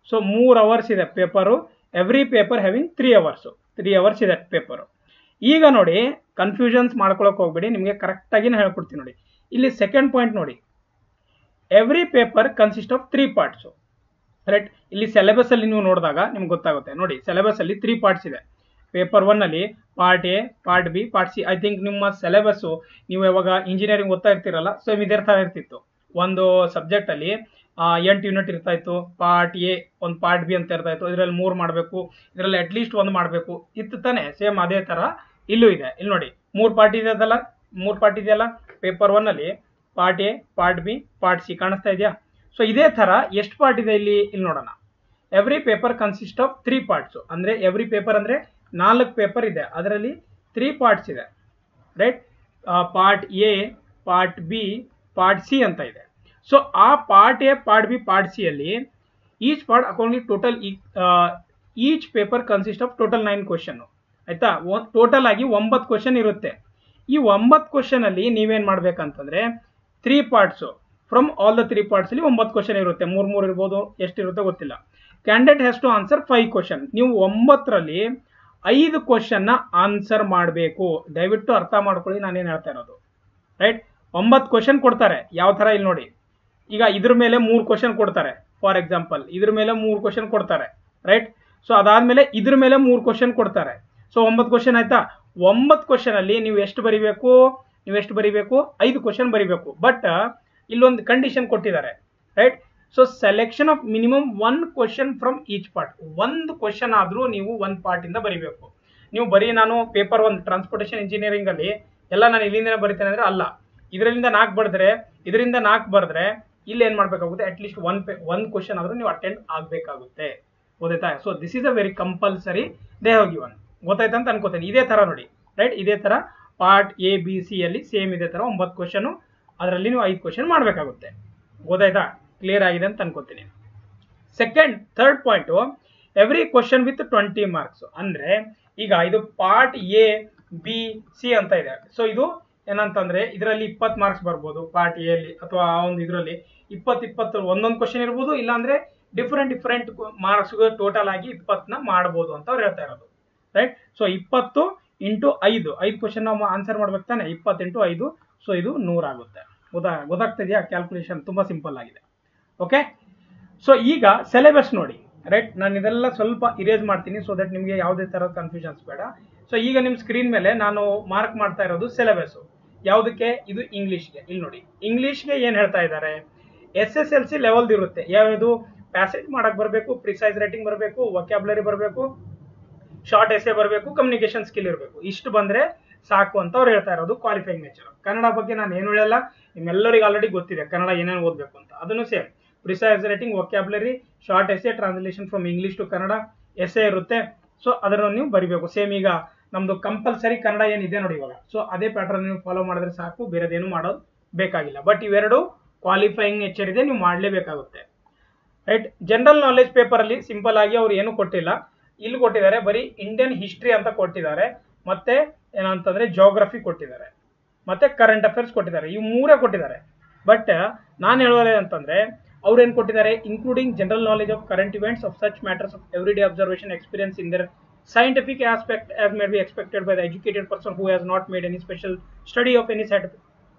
So 3 hours ಇದೆ paper. Every paper having 3 hours. 3 hours ಇದೆ paper. ಈಗ ನೋಡಿ, confusions ಮಾಡ್ಕೊಳಕ್ ಹೋಗ್ಬೇಡಿ, ನಿಮಗೆ ಕರೆಕ್ಟ್ ಆಗಿ ಹೇಳ್ಕೊಡ್ತೀನಿ ನೋಡಿ. ಇಲ್ಲಿ ಸೆಕೆಂಡ್ ಪಾಯಿಂಟ್ ನೋಡಿ, every paper consist of 3 parts. Right, ಇಲ್ಲಿ ಸಿಲೆಬಸ್ ಅಲ್ಲಿ ನೀವು ನೋಡಿದಾಗ ನಿಮ್ಗೆ ಗೊತ್ತಾಗುತ್ತೆ. ನೋಡಿ, ಸಿಲೆಬಸ್ ಅಲ್ಲಿ 3 parts ಇದೆ. ಪೇಪರ್ 1 ಅಲ್ಲಿ part A, part B, part C. I think ನಿಮ್ಮ ಸಿಲೆಬಸ್ ನೀವು ಯಾವಾಗ ಇಂಜಿನಿಯರಿಂಗ್ ಓದ್ತಾ ಇರ್ತೀರಲ್ಲ, ಸೊ ಇದೇ ತರ ಇರ್ತಿತ್ತು. ಒಂದು ಸಬ್ಜೆಕ್ಟ್ ಅಲ್ಲಿ 8 ಯೂನಿಟ್ ಇರ್ತಾ ಇತ್ತು. ಪಾರ್ಟ್ ಎ, ಒಂದು ಪಾರ್ಟ್ ಬಿ ಅಂತ ಇರ್ತಾ ಇತ್ತು. ಇದರಲ್ಲಿ 3 ಮಾಡಬೇಕು, ಇದರಲ್ಲಿ ಅಟ್ಲೀಸ್ಟ್ 1 ಮಾಡಬೇಕು ಇತ್ತು ತಾನೆ. ಸೇಮ್ ಅದೇ ತರ ಇಲ್ಲೂ ಇದೆ. ಇಲ್ಲಿ ನೋಡಿ 3 ಪಾರ್ಟ್ ಇದೆಯಲ್ಲ ಪೇಪರ್ 1 ಅಲ್ಲಿ, part A, part B, part C. ಕಾಣಿಸ್ತಾ ಇದೆಯಾ? ಸೊ ಇದೇ ತರ ಎಷ್ಟು ಪಾರ್ಟ್ ಇದೆ ಇಲ್ಲಿ ನೋಡೋಣ. Every paper consist of 3 parts. ಅಂದ್ರೆ ಎವ್ರಿ ಪೇಪರ್ ಅಂದ್ರೆ 4 ಪೇಪರ್ ಇದೆ, ಅದರಲ್ಲಿ 3 parts ಇದೆ. Right. Part A, part B, part C ಅಂತ ಇದೆ. ಸೊ ಆ part A, part B, part C ಅಲ್ಲಿ ಈಚ್ ಪಾರ್ಟ್ ಅಕೌಂಟ್ಲಿ total each paper consist of total 9 question. ಆಯ್ತಾ, ಟೋಟಲ್ ಆಗಿ 9 ಕ್ವಶನ್ ಇರುತ್ತೆ. ಈ 9 ಕ್ವಶನ್ ಅಲ್ಲಿ ನೀವೇನ್ ಮಾಡ್ಬೇಕಂತಂದ್ರೆ 3 parts from all the 3 parts ಅಲ್ಲಿ 9 ಕ್ವಶನ್ ಇರುತ್ತೆ. 3 ಇರ್ಬೋದು, ಎಷ್ಟಿರುತ್ತೆ ಗೊತ್ತಿಲ್ಲ. Candidate has to answer 5 question. ನೀವು 9ರಲ್ಲಿ 5 ಕ್ವಶನ್ ನ ಆನ್ಸರ್ ಮಾಡಬೇಕು. ದಯವಿಟ್ಟು ಅರ್ಥ ಮಾಡ್ಕೊಳ್ಳಿ ನಾನೇನ್ ಹೇಳ್ತಾ ಇರೋದು. ರೈಟ್, 9 ಕ್ವಶನ್ ಕೊಡ್ತಾರೆ. ಯಾವ ತರ ಇಲ್ಲಿ ನೋಡಿ, ಈಗ ಇದ್ರ ಮೇಲೆ 3 ಕ್ವಶನ್ ಕೊಡ್ತಾರೆ. ಫಾರ್ ಎಕ್ಸಾಂಪಲ್ ಇದ್ರ ಮೇಲೆ 3 ಕ್ವಶನ್ ಕೊಡ್ತಾರೆ. ರೈಟ್, ಸೊ ಅದಾದ್ಮೇಲೆ ಇದ್ರ ಮೇಲೆ 3 ಕ್ವಶನ್ ಕೊಡ್ತಾರೆ. ಸೊ 9 ಕ್ವಶನ್ ಆಯ್ತಾ. 9 ಕ್ವಶನ್ ಅಲ್ಲಿ ನೀವು ಎಷ್ಟು ಬರಿಬೇಕು? 5 ಕ್ವಶನ್ ಬರಿಬೇಕು. ಬಟ್ ಇಲ್ಲೊಂದು ಕಂಡೀಷನ್ ಕೊಟ್ಟಿದ್ದಾರೆ. Right, so selection of minimum 1 question from each part. 1 question ಆದ್ರೂ ನೀವು 1 ಪಾರ್ಟ್ ಇಂದ ಬರಿಬೇಕು. ನೀವು ಬರೀ ನಾನು ಪೇಪರ್ 1 ಟ್ರಾನ್ಸ್ಪೋರ್ಟೇಷನ್ ಇಂಜಿನಿಯರಿಂಗ್ ಅಲ್ಲಿ ಎಲ್ಲ ನಾನು ಇಲ್ಲಿಂದ ಬರಿತೇನೆ ಅಂದ್ರೆ ಅಲ್ಲ. ಇದರಿಂದ 4 ಬರೆದ್ರೆ, ಇದರಿಂದ 4 ಬರೆದ್ರೆ ಇಲ್ಲಿ ಏನ್ ಮಾಡ್ಬೇಕಾಗುತ್ತೆ? ಅಟ್ ಲೀಸ್ಟ್ 1 ಕ್ವಶನ್ ಆದ್ರೂ ನೀವು ಅಟೆಂಡ್ ಆಗ್ಬೇಕಾಗುತ್ತೆ. ಗೊತ್ತಾಯ್ತಾ? So this is a very compulsory they have given. ಗೊತ್ತಾಯ್ತಾ ಅಂತ ಅನ್ಕೋತೇನೆ. ಇದೇ ತರ ನೋಡಿ. ರೈಟ್, ಇದೇ ತರ ಪಾರ್ಟ್ ಎ ಬಿ ಸಿ ಅಲ್ಲಿ ಸೇಮ್ ಇದೇ ತರ 9 ಕ್ವಶನ್, ಅದರಲ್ಲಿ ನೀವು 5 ಕ್ವಶನ್ ಮಾಡಬೇಕಾಗುತ್ತೆ. ಗೊತ್ತಾಯ್ತಾ? ಕ್ಲಿಯರ್ ಆಗಿದೆ ಅಂತ ಅನ್ಕೋತೀನಿ. Third point, every question with 20 marks. ಅಂದ್ರೆ ಈಗ ಇದು ಪಾರ್ಟ್ ಎ ಬಿ ಸಿ ಅಂತ ಇದೆ. ಸೊ ಇದು ಏನಂತಂದ್ರೆ ಇದರಲ್ಲಿ 20 ಮಾರ್ಕ್ಸ್ ಬರ್ಬೋದು ಪಾರ್ಟ್ ಎ ಅಲ್ಲಿ, ಅಥವಾ ಆ ಒಂದು ಇದರಲ್ಲಿ 20 ಒಂದೊಂದು ಕ್ವಶನ್ ಇರ್ಬೋದು, ಇಲ್ಲಾಂದ್ರೆ ಡಿಫರೆಂಟ್ ಮಾರ್ಕ್ಸ್ ಟೋಟಲ್ ಆಗಿ 20ನ ಮಾಡ್ಬೋದು ಅಂತ ಅವ್ರು ಹೇಳ್ತಾ ಇರೋದು. ರೈಟ್, ಸೊ 20 ಇಂಟು 5 ಕ್ವಶನ್ ನಾವು ಆನ್ಸರ್ ಮಾಡ್ಬೇಕು ತಾನೆ. 20 ಇಂಟು 5, ಸೊ ಇದು 100 ಆಗುತ್ತೆ. ಗೊತ್ತಾಗ್ತಿದೆಯಾ? ಕ್ಯಾಲ್ಕುಲೇಷನ್ ತುಂಬಾ ಸಿಂಪಲ್ ಆಗಿದೆ. ಓಕೆ, ಸೊ ಈಗ ಸಿಲೆಬಸ್ ನೋಡಿ. ರೈಟ್, ನಾನು ಇದೆಲ್ಲ ಸ್ವಲ್ಪ ಇರೇಸ್ ಮಾಡ್ತೀನಿ ಸೊ ದಟ್ ನಿಮಗೆ ಯಾವುದೇ ತರ ಕನ್ಫ್ಯೂಷನ್ಸ್ ಬೇಡ. ಸೊ ಈಗ ನಿಮ್ ಸ್ಕ್ರೀನ್ ಮೇಲೆ ನಾನು ಮಾರ್ಕ್ ಮಾಡ್ತಾ ಇರೋದು ಸಿಲೆಬಸ್. ಯಾವುದಕ್ಕೆ? ಇದು ಇಂಗ್ಲಿಷ್ಗೆ. ಇಲ್ಲಿ ನೋಡಿ, ಇಂಗ್ಲಿಷ್ಗೆ ಏನ್ ಹೇಳ್ತಾ ಇದ್ದಾರೆ? SSLC ಲೆವೆಲ್ ಇರುತ್ತೆ. ಯಾವ್ದು? ಪ್ಯಾಸೇಜ್ ಮಾಡಕ್ ಬರಬೇಕು, ಪ್ರಿಸೈಸ್ ರೈಟಿಂಗ್ ಬರಬೇಕು, ವೊಕ್ಯಾಬ್ಯುಲರಿ ಬರಬೇಕು, ಶಾರ್ಟ್ ಎಸೆ ಬರಬೇಕು, ಕಮ್ಯುನಿಕೇಶನ್ ಸ್ಕಿಲ್ ಇರಬೇಕು. ಇಷ್ಟು ಬಂದ್ರೆ ಸಾಕು ಅಂತ ಅವ್ರು ಹೇಳ್ತಾ ಇರೋದು ಕ್ವಾಲಿಫೈಯಿಂಗ್ ನೇಚರ್. ಕನ್ನಡ ಬಗ್ಗೆ ನಾನು ಏನು ಹೇಳಲ್ಲ, ನಿಮ್ಮೆಲ್ಲರಿಗೂ ಆಲ್ರೆಡಿ ಗೊತ್ತಿದೆ ಕನ್ನಡ ಏನೇನು ಓದಬೇಕು ಅಂತ. ಅದನ್ನು same precis writing, vocabulary, short essay, translation from English to Kannada essay ಇರುತ್ತೆ. ಸೊ ಅದನ್ನು ನೀವು ಬರಿಬೇಕು. ಸೇಮ್ ಈಗ ನಮ್ದು ಕಂಪಲ್ಸರಿ ಕನ್ನಡ ಏನಿದೆ ನೋಡಿ ಇವಾಗ, ಸೊ ಅದೇ ಪ್ಯಾಟರ್ನ್ ನೀವು ಫಾಲೋ ಮಾಡಿದ್ರೆ ಸಾಕು, ಬೇರೆದೇನು ಮಾಡೋದು ಬೇಕಾಗಿಲ್ಲ. ಬಟ್ ಇವೆರಡು ಕ್ವಾಲಿಫೈಯಿಂಗ್ ನೇಚರ್ ಇದೆ, ನೀವು ಮಾಡಲೇಬೇಕಾಗುತ್ತೆ. ರೈಟ್, ಜನರಲ್ ನಾಲೆಜ್ ಪೇಪರ್ ಅಲ್ಲಿ ಸಿಂಪಲ್ ಆಗಿ ಅವ್ರು ಏನು ಕೊಟ್ಟಿಲ್ಲ. ಇಲ್ಲಿ ಕೊಟ್ಟಿದ್ದಾರೆ ಬರೀ ಇಂಡಿಯನ್ ಹಿಸ್ಟ್ರಿ ಅಂತ ಕೊಟ್ಟಿದ್ದಾರೆ, ಮತ್ತೆ ಏನಂತಂದ್ರೆ ಜೋಗ್ರಫಿ ಕೊಟ್ಟಿದ್ದಾರೆ, ಮತ್ತೆ ಕರೆಂಟ್ ಅಫೇರ್ಸ್ ಕೊಟ್ಟಿದ್ದಾರೆ. ಇವು 3 ಕೊಟ್ಟಿದ್ದಾರೆ. ಬಟ್ ನಾನು ಹೇಳೋದೇ ಅಂತಂದ್ರೆ ಅವ್ರು ಏನ್ ಕೊಟ್ಟಿದ್ದಾರೆ? Including general knowledge of current events of such matters of every day observation experience in their scientific aspect as may be expected by the educated person who has not made any special study of any scientific.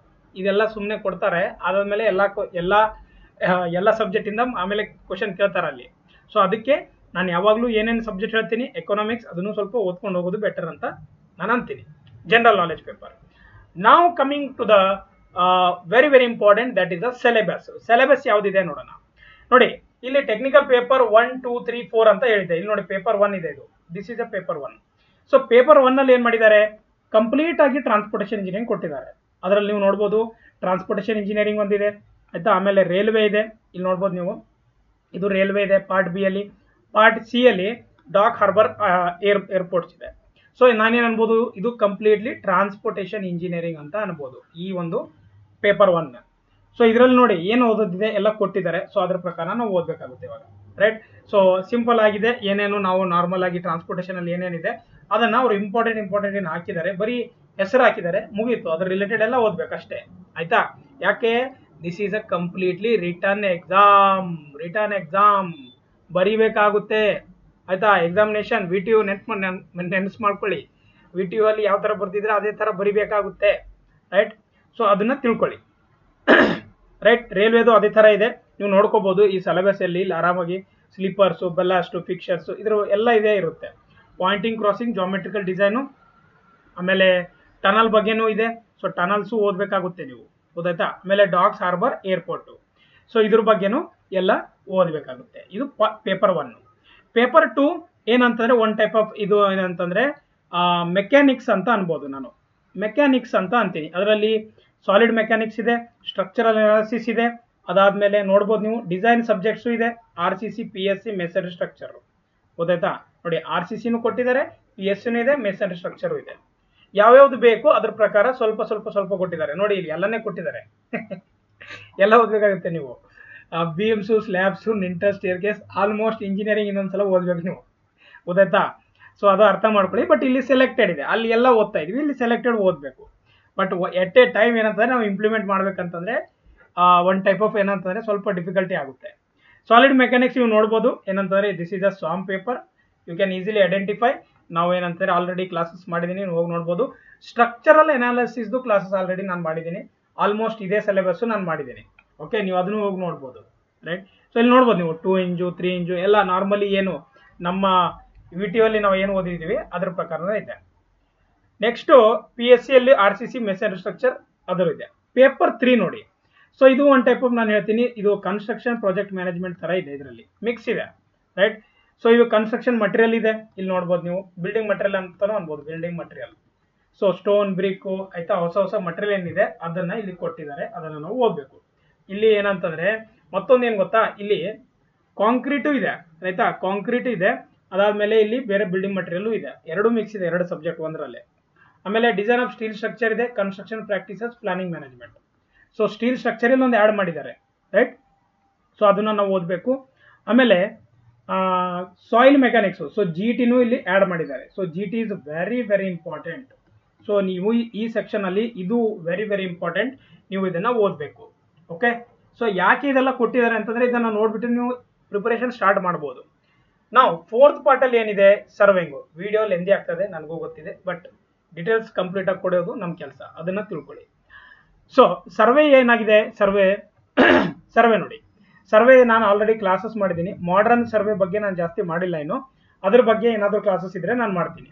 ಇದೆಲ್ಲ ಸುಮ್ಮನೆ ಕೊಡ್ತಾರೆ. ಅದಾದ್ಮೇಲೆ ಎಲ್ಲ subject ಇಂದ ಆಮೇಲೆ question ಕೇಳ್ತಾರೆ ಅಲ್ಲಿ. So ಅದಕ್ಕೆ ನಾನು ಯಾವಾಗಲೂ ಏನೇನು ಸಬ್ಜೆಕ್ಟ್ ಹೇಳ್ತೀನಿ, ಎಕನಾಮಿಕ್ಸ್ ಅದನ್ನು ಸ್ವಲ್ಪ ಓದ್ಕೊಂಡು ಹೋಗೋದು ಬೆಟರ್ ಅಂತ ನಾನು ಅಂತೀನಿ. General knowledge paper. ನಾವು coming to the very very important, that is the syllabus. Syllabus ಯಾವ್ದಿದೆ ನೋಡೋಣ. ನೋಡಿ, ಇಲ್ಲಿ ಟೆಕ್ನಿಕಲ್ ಪೇಪರ್ 1, 2, 3, 4 ಅಂತ ಹೇಳಿದೆ. ಇಲ್ಲಿ ನೋಡಿ ಪೇಪರ್ 1 ಇದೆ. ಇದು this is a paper 1. So paper 1 ಅಲ್ಲಿ ಏನ್ ಮಾಡಿದ್ದಾರೆ? ಕಂಪ್ಲೀಟ್ ಆಗಿ ಟ್ರಾನ್ಸ್ಪೋರ್ಟೇಷನ್ ಇಂಜಿನಿಯರಿಂಗ್ ಕೊಟ್ಟಿದ್ದಾರೆ. ಅದರಲ್ಲಿ ನೀವು ನೋಡ್ಬೋದು ಟ್ರಾನ್ಸ್ಪೋರ್ಟೇಷನ್ ಇಂಜಿನಿಯರಿಂಗ್ ಒಂದಿದೆ, ಆಯ್ತಾ. ಆಮೇಲೆ ರೈಲ್ವೆ ಇದೆ, ಇಲ್ಲಿ ನೋಡ್ಬೋದು ನೀವು, ಇದು ರೈಲ್ವೆ ಇದೆ ಪಾರ್ಟ್ ಬಿ ಅಲ್ಲಿ. ಪಾರ್ಟ್ ಸಿ ಅಲ್ಲಿ ಡಾಕ್ ಹಾರ್ಬರ್ ಏರ್ಪೋರ್ಟ್ಸ್ ಇದೆ. ಸೊ ನಾನೇನು ಅನ್ಬೋದು? ಇದು ಕಂಪ್ಲೀಟ್ಲಿ ಟ್ರಾನ್ಸ್ಪೋರ್ಟೇಷನ್ ಇಂಜಿನಿಯರಿಂಗ್ ಅಂತ ಅನ್ಬೋದು ಈ ಒಂದು ಪೇಪರ್ 1. ಸೊ ಇದರಲ್ಲಿ ನೋಡಿ ಏನು ಓದೋದಿದೆ ಎಲ್ಲ ಕೊಟ್ಟಿದ್ದಾರೆ. ಸೊ ಅದ್ರ ಪ್ರಕಾರ ನಾವು ಓದಬೇಕಾಗುತ್ತೆ ಇವಾಗ. ರೈಟ್, ಸೊ ಸಿಂಪಲ್ ಆಗಿದೆ. ಏನೇನು ನಾವು ನಾರ್ಮಲ್ ಆಗಿ ಟ್ರಾನ್ಸ್ಪೋರ್ಟೇಷನ್ ಅಲ್ಲಿ ಏನೇನಿದೆ ಅದನ್ನ ಅವ್ರು ಇಂಪಾರ್ಟೆಂಟ್ ಏನು ಹಾಕಿದ್ದಾರೆ, ಬರೀ ಹೆಸರು ಹಾಕಿದ್ದಾರೆ, ಮುಗೀತು. ಅದ್ರ ರಿಲೇಟೆಡ್ ಎಲ್ಲ ಓದ್ಬೇಕಷ್ಟೇ, ಆಯ್ತಾ. ಯಾಕೆ? This is a completely written exam ಬರಿಬೇಕಾಗುತ್ತೆ, ಆಯ್ತಾ. ಎಕ್ಸಾಮಿನೇಷನ್ VTU ನೆನ್ಸ್ ಮಾಡ್ಕೊಳ್ಳಿ. VTU ಅಲ್ಲಿ ಯಾವ ತರ ಬರ್ತಿದ್ರೆ ಅದೇ ತರ ಬರಿಬೇಕಾಗುತ್ತೆ. ರೈಟ್, ಸೊ ಅದನ್ನ ತಿಳ್ಕೊಳ್ಳಿ. ರೈಟ್, ರೈಲ್ವೆದು ಅದೇ ತರ ಇದೆ, ನೀವು ನೋಡ್ಕೋಬಹುದು ಈ ಸಿಲೆಬಸ್ ಅಲ್ಲಿ. ಆರಾಮಾಗಿ ಸ್ಲೀಪರ್ಸ್, ಬಲ್ಲಾಸ್ಟ್, ಫಿಕ್ಷರ್ಸ್ ಇದ್ರ ಎಲ್ಲ ಇದೇ ಇರುತ್ತೆ. ಪಾಯಿಂಟಿಂಗ್, ಕ್ರಾಸಿಂಗ್, ಜಾಮೆಟ್ರಿಕಲ್ ಡಿಸೈನು, ಆಮೇಲೆ ಟನಲ್ ಬಗ್ಗೆನೂ ಇದೆ. ಸೊ ಟನಲ್ಸು ಓದಬೇಕಾಗುತ್ತೆ ನೀವು, ಗೊತ್ತಾಯ್ತಾ. ಆಮೇಲೆ ಡಾಕ್ಸ್ ಹಾರ್ಬರ್ ಏರ್ಪೋರ್ಟ್, ಸೊ ಇದ್ರ ಬಗ್ಗೆನೂ ಎಲ್ಲ ಓದಬೇಕಾಗುತ್ತೆ. ಇದು ಪೇಪರ್ 1. ಪೇಪರ್ 2 ಏನಂತಂದ್ರೆ ಒನ್ ಟೈಪ್ ಆಫ್ ಇದು ಏನಂತಂದ್ರೆ ಮೆಕ್ಯಾನಿಕ್ಸ್ ಅಂತ ಅನ್ಬೋದು. ನಾನು ಮೆಕ್ಯಾನಿಕ್ಸ್ ಅಂತ ಅಂತೀನಿ. ಅದರಲ್ಲಿ ಸಾಲಿಡ್ ಮೆಕ್ಯಾನಿಕ್ಸ್ ಇದೆ, ಸ್ಟ್ರಕ್ಚರಲ್ ಅನಾಲಿಸಿಸ್ ಇದೆ, ಅದಾದ್ಮೇಲೆ ನೋಡ್ಬೋದು ನೀವು ಡಿಸೈನ್ ಸಬ್ಜೆಕ್ಟ್ಸು ಇದೆ, RCC, PSC, ಮೆಸನರಿ ಸ್ಟ್ರಕ್ಚರ್. ಗೊತ್ತಾಯ್ತಾ. ನೋಡಿ RCCನೂ ಕೊಟ್ಟಿದ್ದಾರೆ, PSCನೂ ಇದೆ, ಮೆಸನರಿ ಸ್ಟ್ರಕ್ಚರು ಇದೆ. ಯಾವ್ಯಾವ್ದು ಬೇಕು ಅದ್ರ ಪ್ರಕಾರ ಸ್ವಲ್ಪ ಸ್ವಲ್ಪ ಸ್ವಲ್ಪ ಕೊಟ್ಟಿದ್ದಾರೆ ನೋಡಿ, ಇಲ್ಲಿ ಎಲ್ಲನೇ ಕೊಟ್ಟಿದ್ದಾರೆ. ಎಲ್ಲ ಓದ್ಬೇಕಾಗುತ್ತೆ ನೀವು. Beams, slabs, lintel, staircase, almost engineering ಇನ್ನೊಂದ್ಸಲ ಓದ್ಬೇಕು ನೀವು, ಗೊತ್ತಾಯ್ತಾ? ಸೊ ಅದು ಅರ್ಥ ಮಾಡ್ಕೊಳ್ಳಿ. ಬಟ್ ಇಲ್ಲಿ ಸೆಲೆಕ್ಟೆಡ್ ಇದೆ, ಅಲ್ಲಿ ಎಲ್ಲ ಓದ್ತಾ ಇದೀವಿ, ಇಲ್ಲಿ ಸೆಲೆಕ್ಟೆಡ್ ಓದಬೇಕು. ಬಟ್ ಎಟ್ ಎ ಟೈಮ್ ಏನಂತಂದ್ರೆ ನಾವು ಇಂಪ್ಲಿಮೆಂಟ್ ಮಾಡ್ಬೇಕಂತಂದ್ರೆ ಒನ್ ಟೈಪ್ ಆಫ್ ಏನಂತಂದ್ರೆ ಸ್ವಲ್ಪ ಡಿಫಿಕಲ್ಟಿ ಆಗುತ್ತೆ. ಸಾಲಿಡ್ ಮೆಕ್ಯಾನಿಕ್ಸ್ ನೀವು ನೋಡ್ಬೋದು ಏನಂತಂದ್ರೆ this is a some paper, you can easily identify. ನಾವು ಏನಂತಾರೆ ಆಲ್ರೆಡಿ ಕ್ಲಾಸಸ್ ಮಾಡಿದ್ದೀನಿ, ನೀವು ಹೋಗಿ ನೋಡ್ಬೋದು. ಸ್ಟ್ರಕ್ಚರಲ್ ಅನಾಲಿಸಿಸ್ದು ಕ್ಲಾಸಸ್ ಆಲ್ರೆಡಿ ನಾನು ಮಾಡಿದ್ದೀನಿ, ಆಲ್ಮೋಸ್ಟ್ ಇದೇ ಸಿಲೆಬಸ್ ನಾನು ಮಾಡಿದ್ದೀನಿ. ಓಕೆ, ನೀವು ಅದನ್ನು ಹೋಗಿ ನೋಡ್ಬೋದು, ರೈಟ್? ಸೊ ಇಲ್ಲಿ ನೋಡ್ಬೋದು ನೀವು 2 ಇಂಚು 3 ಇಂಚು ಎಲ್ಲ ನಾರ್ಮಲಿ ಏನು ನಮ್ಮ VTU ಅಲ್ಲಿ ನಾವು ಏನು ಓದಿದ್ದೀವಿ ಅದ್ರ ಪ್ರಕಾರನೇ ಇದೆ. ನೆಕ್ಸ್ಟು PSC ಅಲ್ಲಿ RCC ಮೆಷಿನರಿ ಸ್ಟ್ರಕ್ಚರ್ ಅದರ ಇದೆ. ಪೇಪರ್ 3 ನೋಡಿ. ಸೊ ಇದು ಒನ್ ಟೈಪ್ ಆಫ್ ನಾನು ಹೇಳ್ತೀನಿ, ಇದು ಕನ್ಸ್ಟ್ರಕ್ಷನ್ ಪ್ರಾಜೆಕ್ಟ್ ಮ್ಯಾನೇಜ್ಮೆಂಟ್ ತರ ಇದೆ, ಇದರಲ್ಲಿ ಮಿಕ್ಸ್ ಇದೆ, ರೈಟ್? ಸೊ ಇದು ಕನ್ಸ್ಟ್ರಕ್ಷನ್ ಮಟೀರಿಯಲ್ ಇದೆ, ಇಲ್ಲಿ ನೋಡ್ಬೋದು ನೀವು. ಬಿಲ್ಡಿಂಗ್ ಮಟೀರಿಯಲ್ ಅಂತಾನು ಅನ್ಬೋದು, ಬಿಲ್ಡಿಂಗ್ ಮಟೀರಿಯಲ್. ಸೊ ಸ್ಟೋನ್, ಬ್ರಿಕ್ಕು, ಆಯ್ತಾ, ಹೊಸ ಹೊಸ ಮಟೀರಿಯಲ್ ಏನಿದೆ ಅದನ್ನ ಇಲ್ಲಿ ಕೊಟ್ಟಿದ್ದಾರೆ, ಅದನ್ನ ನಾವು ಓದಬೇಕು. ಇಲ್ಲಿ ಏನಂತಂದ್ರೆ ಮತ್ತೊಂದು ಏನ್ ಗೊತ್ತಾ, ಇಲ್ಲಿ ಕಾಂಕ್ರೀಟು ಇದೆ, ಆಯ್ತಾ, ಕಾಂಕ್ರೀಟ್ ಇದೆ. ಅದಾದ್ಮೇಲೆ ಇಲ್ಲಿ ಬೇರೆ ಬಿಲ್ಡಿಂಗ್ ಮಟೀರಿಯಲ್ ಇದೆ, ಎರಡು ಮಿಕ್ಸ್ ಇದೆ, ಎರಡು ಸಬ್ಜೆಕ್ಟ್ ಒಂದರಲ್ಲೇ. ಆಮೇಲೆ ಡಿಸೈನ್ ಆಫ್ ಸ್ಟೀಲ್ ಸ್ಟ್ರಕ್ಚರ್ ಇದೆ, construction practices, planning management. So steel structure ಇಲ್ಲಿ ಒಂದು ಆ್ಯಡ್ ಮಾಡಿದ್ದಾರೆ, ರೈಟ್? ಸೊ ಅದನ್ನ ನಾವು ಓದಬೇಕು. ಆಮೇಲೆ ಸಾಯಿಲ್ ಮೆಕ್ಯಾನಿಕ್ಸು, ಸೊ GTನೂ ಇಲ್ಲಿ ಆ್ಯಡ್ ಮಾಡಿದ್ದಾರೆ. So GT is very very important. So ನೀವು ಈ ಸೆಕ್ಷನ್ ಅಲ್ಲಿ ಇದು ವೆರಿ ವೆರಿ ಇಂಪಾರ್ಟೆಂಟ್, ನೀವು ಇದನ್ನ ಓದಬೇಕು. ಓಕೆ, ಸೊ ಯಾಕೆ ಇದೆಲ್ಲ ಕೊಟ್ಟಿದ್ದಾರೆ ಅಂತಂದ್ರೆ ಇದನ್ನ ನೋಡ್ಬಿಟ್ಟು ನೀವು ಪ್ರಿಪರೇಷನ್ ಸ್ಟಾರ್ಟ್ ಮಾಡ್ಬೋದು. ನಾವು 4th ಪಾರ್ಟ್ ಅಲ್ಲಿ ಏನಿದೆ ಸರ್ವೆಂಗು, ವಿಡಿಯೋ ಲೆಂದಿ ಆಗ್ತದೆ ನನಗೂ ಗೊತ್ತಿದೆ, ಬಟ್ ಡೀಟೇಲ್ಸ್ ಕಂಪ್ಲೀಟ್ ಆಗಿ ಕೊಡೋದು ನಮ್ಮ ಕೆಲಸ, ಅದನ್ನ ತಿಳ್ಕೊಳ್ಳಿ. ಸೊ ಸರ್ವೆ ಏನಾಗಿದೆ, ಸರ್ವೆ ನೋಡಿ. ಸರ್ವೆ ನಾನು ಆಲ್ರೆಡಿ ಕ್ಲಾಸಸ್ ಮಾಡಿದ್ದೀನಿ. ಮಾಡರ್ನ್ ಸರ್ವೆ ಬಗ್ಗೆ ನಾನು ಜಾಸ್ತಿ ಮಾಡಿಲ್ಲ ಇನ್ನು, ಅದ್ರ ಬಗ್ಗೆ ಏನಾದರೂ ಕ್ಲಾಸಸ್ ಇದ್ರೆ ನಾನು ಮಾಡ್ತೀನಿ.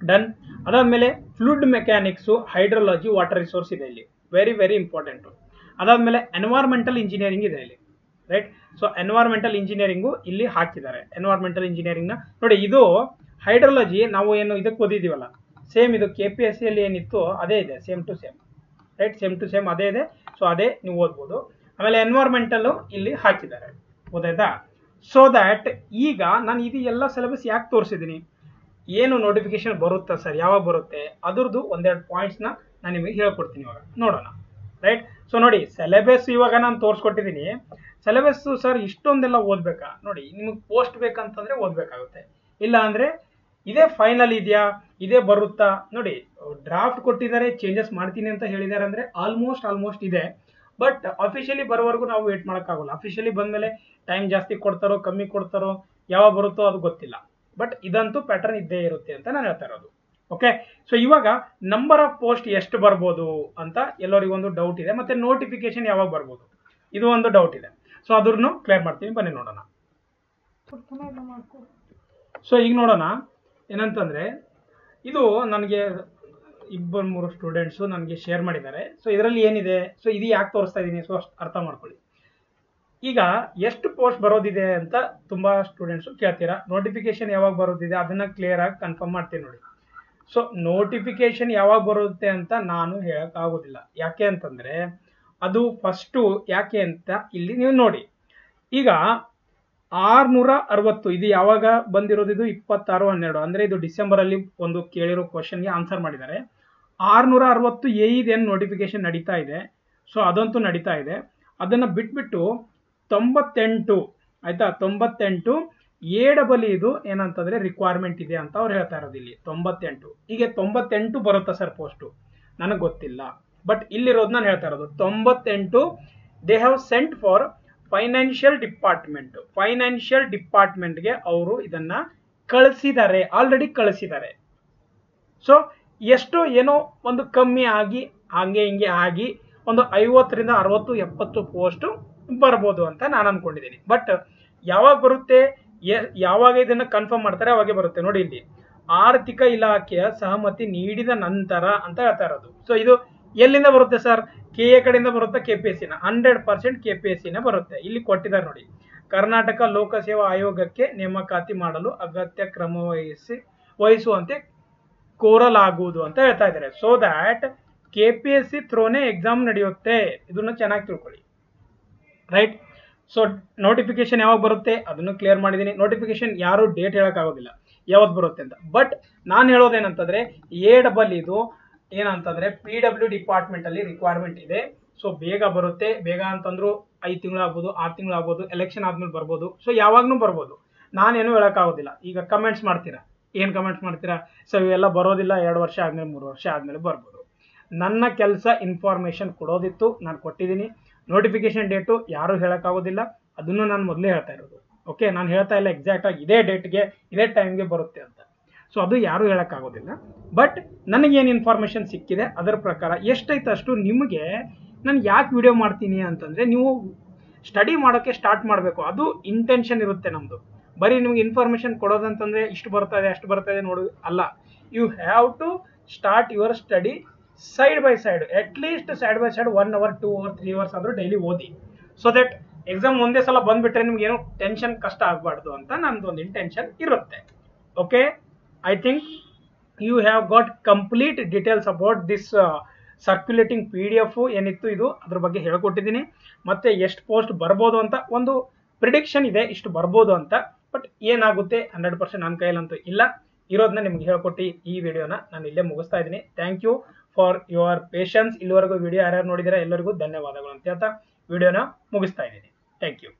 ಡನ್. ಅದಾದ್ಮೇಲೆ fluid mechanics, hydrology, water resource ಇದೆ ಇಲ್ಲಿ, ವೆರಿ ವೆರಿ ಇಂಪಾರ್ಟೆಂಟು. ಅದಾದ್ಮೇಲೆ ಎನ್ವೈರ್ಮೆಂಟಲ್ ಇಂಜಿನಿಯರಿಂಗ್ ಇದೆ ಇಲ್ಲಿ, ರೈಟ್? ಸೊ ಎನ್ವೈರ್ಮೆಂಟಲ್ ಇಂಜಿನಿಯರಿಂಗು ಇಲ್ಲಿ ಹಾಕಿದ್ದಾರೆ. ಎನ್ವೈರ್ಮೆಂಟಲ್ ಇಂಜಿನಿಯರಿಂಗ್ ನ ನೋಡಿ, ಇದು ಹೈಡ್ರಾಲಜಿ ನಾವು ಏನು ಇದಕ್ಕೆ ಓದಿದೀವಲ್ಲ, ಸೇಮ್ ಇದು KPSC ಅಲ್ಲಿ ಏನಿತ್ತು ಅದೇ ಇದೆ, same to same, right? Same to same ಅದೇ ಇದೆ. ಸೊ ಅದೇ ನೀವು ಓದ್ಬೋದು. ಆಮೇಲೆ ಎನ್ವೈರ್ಮೆಂಟಲ್ ಇಲ್ಲಿ ಹಾಕಿದ್ದಾರೆ, ಗೊತ್ತಾಯ್ತಾ? ಸೊ ದ್ಯಾಟ್ ಈಗ ನಾನು ಇದು ಎಲ್ಲ ಸಿಲೆಬಸ್ ಯಾಕೆ ತೋರಿಸಿದ್ದೀನಿ, ಏನು ನೋಟಿಫಿಕೇಶನ್ ಬರುತ್ತಾ ಸರ್, ಯಾವಾಗ ಬರುತ್ತೆ, ಅದ್ರದ್ದು ಒಂದೆರಡು ಪಾಯಿಂಟ್ಸ್ನ ನಾನು ನಿಮಗೆ ಹೇಳ್ಕೊಡ್ತೀನಿ, ಇವಾಗ ನೋಡೋಣ, ರೈಟ್? ಸೊ ನೋಡಿ, ಸಿಲೆಬಸ್ ಇವಾಗ ನಾನು ತೋರಿಸ್ಕೊಟ್ಟಿದ್ದೀನಿ. ಸಿಲೆಬಸ್ ಸರ್ ಇಷ್ಟೊಂದೆಲ್ಲ ಓದ್ಬೇಕಾ? ನೋಡಿ, ನಿಮಗೆ ಪೋಸ್ಟ್ ಬೇಕಂತಂದ್ರೆ ಓದ್ಬೇಕಾಗುತ್ತೆ, ಇಲ್ಲ ಅಂದ್ರೆ ಇದೇ ಫೈನಲ್ ಇದೆಯಾ, ಇದೇ ಬರುತ್ತಾ? ನೋಡಿ, ಡ್ರಾಫ್ಟ್ ಕೊಟ್ಟಿದ್ದಾರೆ, ಚೇಂಜಸ್ ಮಾಡ್ತೀನಿ ಅಂತ ಹೇಳಿದ್ದಾರೆ, ಅಂದ್ರೆ ಆಲ್ಮೋಸ್ಟ್ ಇದೆ. ಬಟ್ ಅಫಿಷಿಯಲಿ ಬರೋವರೆಗೂ ನಾವು ವೇಟ್ ಮಾಡೋಕ್ಕಾಗಲ್ಲ. ಅಫಿಷಿಯಲಿ ಬಂದ್ಮೇಲೆ ಟೈಮ್ ಜಾಸ್ತಿ ಕೊಡ್ತಾರೋ ಕಮ್ಮಿ ಕೊಡ್ತಾರೋ, ಯಾವಾಗ ಬರುತ್ತೋ ಅದು ಗೊತ್ತಿಲ್ಲ. ಬಟ್ ಇದಂತೂ ಪ್ಯಾಟರ್ನ್ ಇದ್ದೇ ಇರುತ್ತೆ ಅಂತ ನಾನು ಹೇಳ್ತಾ ಇರೋದು. ಓಕೆ, ಸೊ ಇವಾಗ ನಂಬರ್ ಆಫ್ ಪೋಸ್ಟ್ ಎಷ್ಟು ಬರ್ಬೋದು ಅಂತ ಎಲ್ಲರಿಗೊಂದು ಡೌಟ್ ಇದೆ, ಮತ್ತೆ ನೋಟಿಫಿಕೇಶನ್ ಯಾವಾಗ ಬರ್ಬೋದು ಇದು ಒಂದು ಡೌಟ್ ಇದೆ. ಸೊ ಅದನ್ನು ಕ್ಲಿಯರ್ ಮಾಡ್ತೀನಿ, ಬನ್ನಿ ನೋಡೋಣ. ಸೊ ಈಗ ನೋಡೋಣ ಏನಂತಂದ್ರೆ, ಇದು ನನಗೆ 2-3 ಸ್ಟೂಡೆಂಟ್ಸು ನನಗೆ ಶೇರ್ ಮಾಡಿದ್ದಾರೆ. ಸೊ ಇದರಲ್ಲಿ ಏನಿದೆ, ಸೊ ಇದು ಯಾಕೆ ತೋರಿಸ್ತಾ ಇದ್ದೀನಿ, ಸೊ ಅಷ್ಟು ಅರ್ಥ ಮಾಡ್ಕೊಳ್ಳಿ. ಈಗ ಎಷ್ಟು ಪೋಸ್ಟ್ ಬರೋದಿದೆ ಅಂತ ತುಂಬಾ ಸ್ಟೂಡೆಂಟ್ಸು ಕೇಳ್ತೀರಾ. ನೋಟಿಫಿಕೇಶನ್ ಯಾವಾಗ ಬರೋದಿದೆ ಅದನ್ನ ಕ್ಲಿಯರ್ ಆಗಿ ಕನ್ಫರ್ಮ್ ಮಾಡ್ತೀನಿ ನೋಡಿ. ಸೊ ನೋಟಿಫಿಕೇಶನ್ ಯಾವಾಗ ಬರುತ್ತೆ ಅಂತ ನಾನು ಹೇಳಕ್ಕಾಗೋದಿಲ್ಲ, ಯಾಕೆ ಅಂತಂದ್ರೆ ಅದು ಫಸ್ಟು ಯಾಕೆ ಅಂತ ಇಲ್ಲಿ ನೀವು ನೋಡಿ. ಈಗ 660 ಇದು ಯಾವಾಗ ಬಂದಿರೋದು, ಇದು 26/12, ಅಂದ್ರೆ ಇದು ಡಿಸೆಂಬರ್ ಅಲ್ಲಿ ಒಂದು ಕೇಳಿರೋ ಕ್ವಶನ್ಗೆ ಆನ್ಸರ್ ಮಾಡಿದ್ದಾರೆ. 660 ಏನು ನೋಟಿಫಿಕೇಶನ್ ನಡೀತಾ ಇದೆ, ಸೊ ಅದಂತೂ ನಡೀತಾ ಇದೆ. ಅದನ್ನ ಬಿಟ್ಬಿಟ್ಟು 98, ಆಯ್ತಾ, 98 AEE ಇದು ಏನಂತಂದ್ರೆ ರಿಕ್ವೈರ್ಮೆಂಟ್ ಇದೆ ಅಂತ ಅವ್ರು ಹೇಳ್ತಾ ಇರೋದು ಇಲ್ಲಿ 98. ಈಗ 98 ಬರುತ್ತಾ ಸರ್ ಪೋಸ್ಟು, ನನಗೆ ಗೊತ್ತಿಲ್ಲ. ಬಟ್ ಇಲ್ಲಿರೋದು ನಾನು ಹೇಳ್ತಾ ಇರೋದು 98 they have sent for financial ಡಿಪಾರ್ಟ್ಮೆಂಟ್ಗೆ ಅವರು ಇದನ್ನ ಕಳಿಸಿದ್ದಾರೆ, ಆಲ್ರೆಡಿ ಕಳಿಸಿದ್ದಾರೆ. ಸೊ ಎಷ್ಟು ಏನೋ ಒಂದು ಕಮ್ಮಿ ಆಗಿ ಹಂಗೆ ಹಿಂಗೆ ಆಗಿ ಒಂದು 50ರಿಂದ 60, 70 ಪೋಸ್ಟ್ ಬರ್ಬೋದು ಅಂತ ನಾನು ಅನ್ಕೊಂಡಿದ್ದೀನಿ. ಬಟ್ ಯಾವಾಗ ಬರುತ್ತೆ, ಯಾವಾಗ ಇದನ್ನ ಕನ್ಫರ್ಮ್ ಮಾಡ್ತಾರೆ ಅವಾಗೆ ಬರುತ್ತೆ. ನೋಡಿ, ಇಲ್ಲಿ ಆರ್ಥಿಕ ಇಲಾಖೆಯ ಸಹಮತಿ ನೀಡಿದ ನಂತರ ಅಂತ ಹೇಳ್ತಾ ಇರೋದು. ಸೊ ಇದು ಎಲ್ಲಿಂದ ಬರುತ್ತೆ ಸರ್, KA ಕಡೆಯಿಂದ ಬರುತ್ತೆ, KPSC ನ 100% KPSC ನ ಬರುತ್ತೆ. ಇಲ್ಲಿ ಕೊಟ್ಟಿದ್ದಾರೆ ನೋಡಿ, ಕರ್ನಾಟಕ ಲೋಕಸೇವಾ ಆಯೋಗಕ್ಕೆ ನೇಮಕಾತಿ ಮಾಡಲು ಅಗತ್ಯ ಕ್ರಮ ವಹಿಸುವಂತೆ ಕೋರಲಾಗುವುದು ಅಂತ ಹೇಳ್ತಾ ಇದ್ದಾರೆ. ಸೊ ದ್ಯಾಟ್ KPSC ಥ್ರೋನೇ ಎಕ್ಸಾಮ್ ನಡೆಯುತ್ತೆ, ಇದನ್ನ ಚೆನ್ನಾಗಿ ತಿಳ್ಕೊಳ್ಳಿ, ರೈಟ್? ಸೊ ನೋಟಿಫಿಕೇಶನ್ ಯಾವಾಗ ಬರುತ್ತೆ ಅದನ್ನು ಕ್ಲಿಯರ್ ಮಾಡಿದ್ದೀನಿ. ನೋಟಿಫಿಕೇಶನ್ ಯಾರು ಡೇಟ್ ಹೇಳಕ್ಕಾಗೋದಿಲ್ಲ, ಯಾವ್ದು ಬರುತ್ತೆ ಅಂತ. ಬಟ್ ನಾನು ಹೇಳೋದೇನಂತಂದ್ರೆ ಇದು ಏನಂತಂದ್ರೆ PW ಡಿಪಾರ್ಟ್ಮೆಂಟ್ ಅಲ್ಲಿ ರಿಕ್ವೈರ್ಮೆಂಟ್ ಇದೆ. ಸೊ ಬೇಗ ಬರುತ್ತೆ, ಬೇಗ ಅಂತಂದ್ರು 5 ತಿಂಗಳು ಆಗ್ಬೋದು, 6 ತಿಂಗಳು ಆಗ್ಬೋದು, ಎಲೆಕ್ಷನ್ ಆದ್ಮೇಲೆ ಬರ್ಬೋದು. ಸೊ ಯಾವಾಗ್ಲೂ ಬರ್ಬೋದು, ನಾನೇನು ಹೇಳಕ್ಕಾಗೋದಿಲ್ಲ. ಈಗ ಕಮೆಂಟ್ಸ್ ಮಾಡ್ತೀರಾ, ಏನ್ ಕಮೆಂಟ್ಸ್ ಮಾಡ್ತೀರಾ, ಸೊ ಇವೆಲ್ಲ ಬರೋದಿಲ್ಲ, 2 ವರ್ಷ ಆದ್ಮೇಲೆ 3 ವರ್ಷ ಆದ್ಮೇಲೆ ಬರ್ಬೋದು. ನನ್ನ ಕೆಲಸ ಇನ್ಫಾರ್ಮೇಶನ್ ಕೊಡೋದಿತ್ತು, ನಾನು ಕೊಟ್ಟಿದ್ದೀನಿ. ನೋಟಿಫಿಕೇಶನ್ ಡೇಟು ಯಾರು ಹೇಳಕ್ಕಾಗೋದಿಲ್ಲ, ಅದನ್ನು ನಾನು ಮೊದಲೇ ಹೇಳ್ತಾ ಇರೋದು. ಓಕೆ, ನಾನು ಹೇಳ್ತಾ ಇಲ್ಲ ಎಕ್ಸಾಕ್ಟ್ ಆಗಿ ಇದೇ ಡೇಟ್ಗೆ ಇದೇ ಟೈಮ್ಗೆ ಬರುತ್ತೆ ಅಂತ. ಸೊ ಅದು ಯಾರು ಹೇಳಕ್ಕಾಗೋದಿಲ್ಲ. ಬಟ್ ನನಗೇನು ಇನ್ಫಾರ್ಮೇಶನ್ ಸಿಕ್ಕಿದೆ ಅದರ ಪ್ರಕಾರ ಎಷ್ಟೈತೆ ಅಷ್ಟು ನಿಮಗೆ ನಾನು ಯಾಕೆ ವಿಡಿಯೋ ಮಾಡ್ತೀನಿ ಅಂತಂದ್ರೆ, ನೀವು ಸ್ಟಡಿ ಮಾಡೋಕ್ಕೆ ಸ್ಟಾರ್ಟ್ ಮಾಡಬೇಕು. ಅದು ಇಂಟೆನ್ಷನ್ ಇರುತ್ತೆ ನಮ್ಮದು. ಬರೀ ನಿಮ್ಗೆ ಇನ್ಫಾರ್ಮೇಶನ್ ಕೊಡೋದಂತಂದ್ರೆ ಇಷ್ಟು ಬರ್ತಾ ಇದೆ ಅಷ್ಟು ಬರ್ತಾ ಇದೆ ನೋಡು ಅಲ್ಲ. You have to start your study side by side. At least side by side 1 hour 2 hour 3 hours ಆದರೂ ಡೈಲಿ ಓದಿ. ಸೊ ದಟ್ ಎಕ್ಸಾಮ್ ಒಂದೇ ಸಲ ಬಂದ್ಬಿಟ್ರೆ ನಿಮ್ಗೆ ಏನು ಟೆನ್ಷನ್ ಕಷ್ಟ ಆಗಬಾರ್ದು ಅಂತ ನಂದು ಒಂದು ಇಂಟೆನ್ಷನ್ ಇರುತ್ತೆ. Okay, I think you have got complete details about this circulating PDF ಏನಿತ್ತು ಇದು, ಅದ್ರ ಬಗ್ಗೆ ಹೇಳ್ಕೊಟ್ಟಿದ್ದೀನಿ. ಮತ್ತೆ ಎಷ್ಟು ಪೋಸ್ಟ್ ಬರ್ಬೋದು ಅಂತ ಒಂದು ಪ್ರಿಡಿಕ್ಷನ್ ಇದೆ, ಇಷ್ಟು ಬರ್ಬೋದು ಅಂತ. ಬಟ್ ಏನಾಗುತ್ತೆ 100% ನನ್ನ ಕೈಯಲ್ಲಂತೂ ಇಲ್ಲ. ಇರೋದನ್ನ ನಿಮ್ಗೆ ಹೇಳ್ಕೊಟ್ಟು ಈ ವಿಡಿಯೋನ ನಾನು ಇಲ್ಲೇ ಮುಗಿಸ್ತಾ ಇದ್ದೀನಿ. Thank you for your patience. ಇಲ್ಲಿವರೆಗೂ ವಿಡಿಯೋ ಯಾರ್ಯಾರು ನೋಡಿದಿರಾ ಎಲ್ಲರಿಗೂ ಧನ್ಯವಾದಗಳು ಅಂತ ಹೇಳ್ತಾ ವಿಡಿಯೋನ ಮುಗಿಸ್ತಾ ಇದ್ದೀನಿ. Thank you.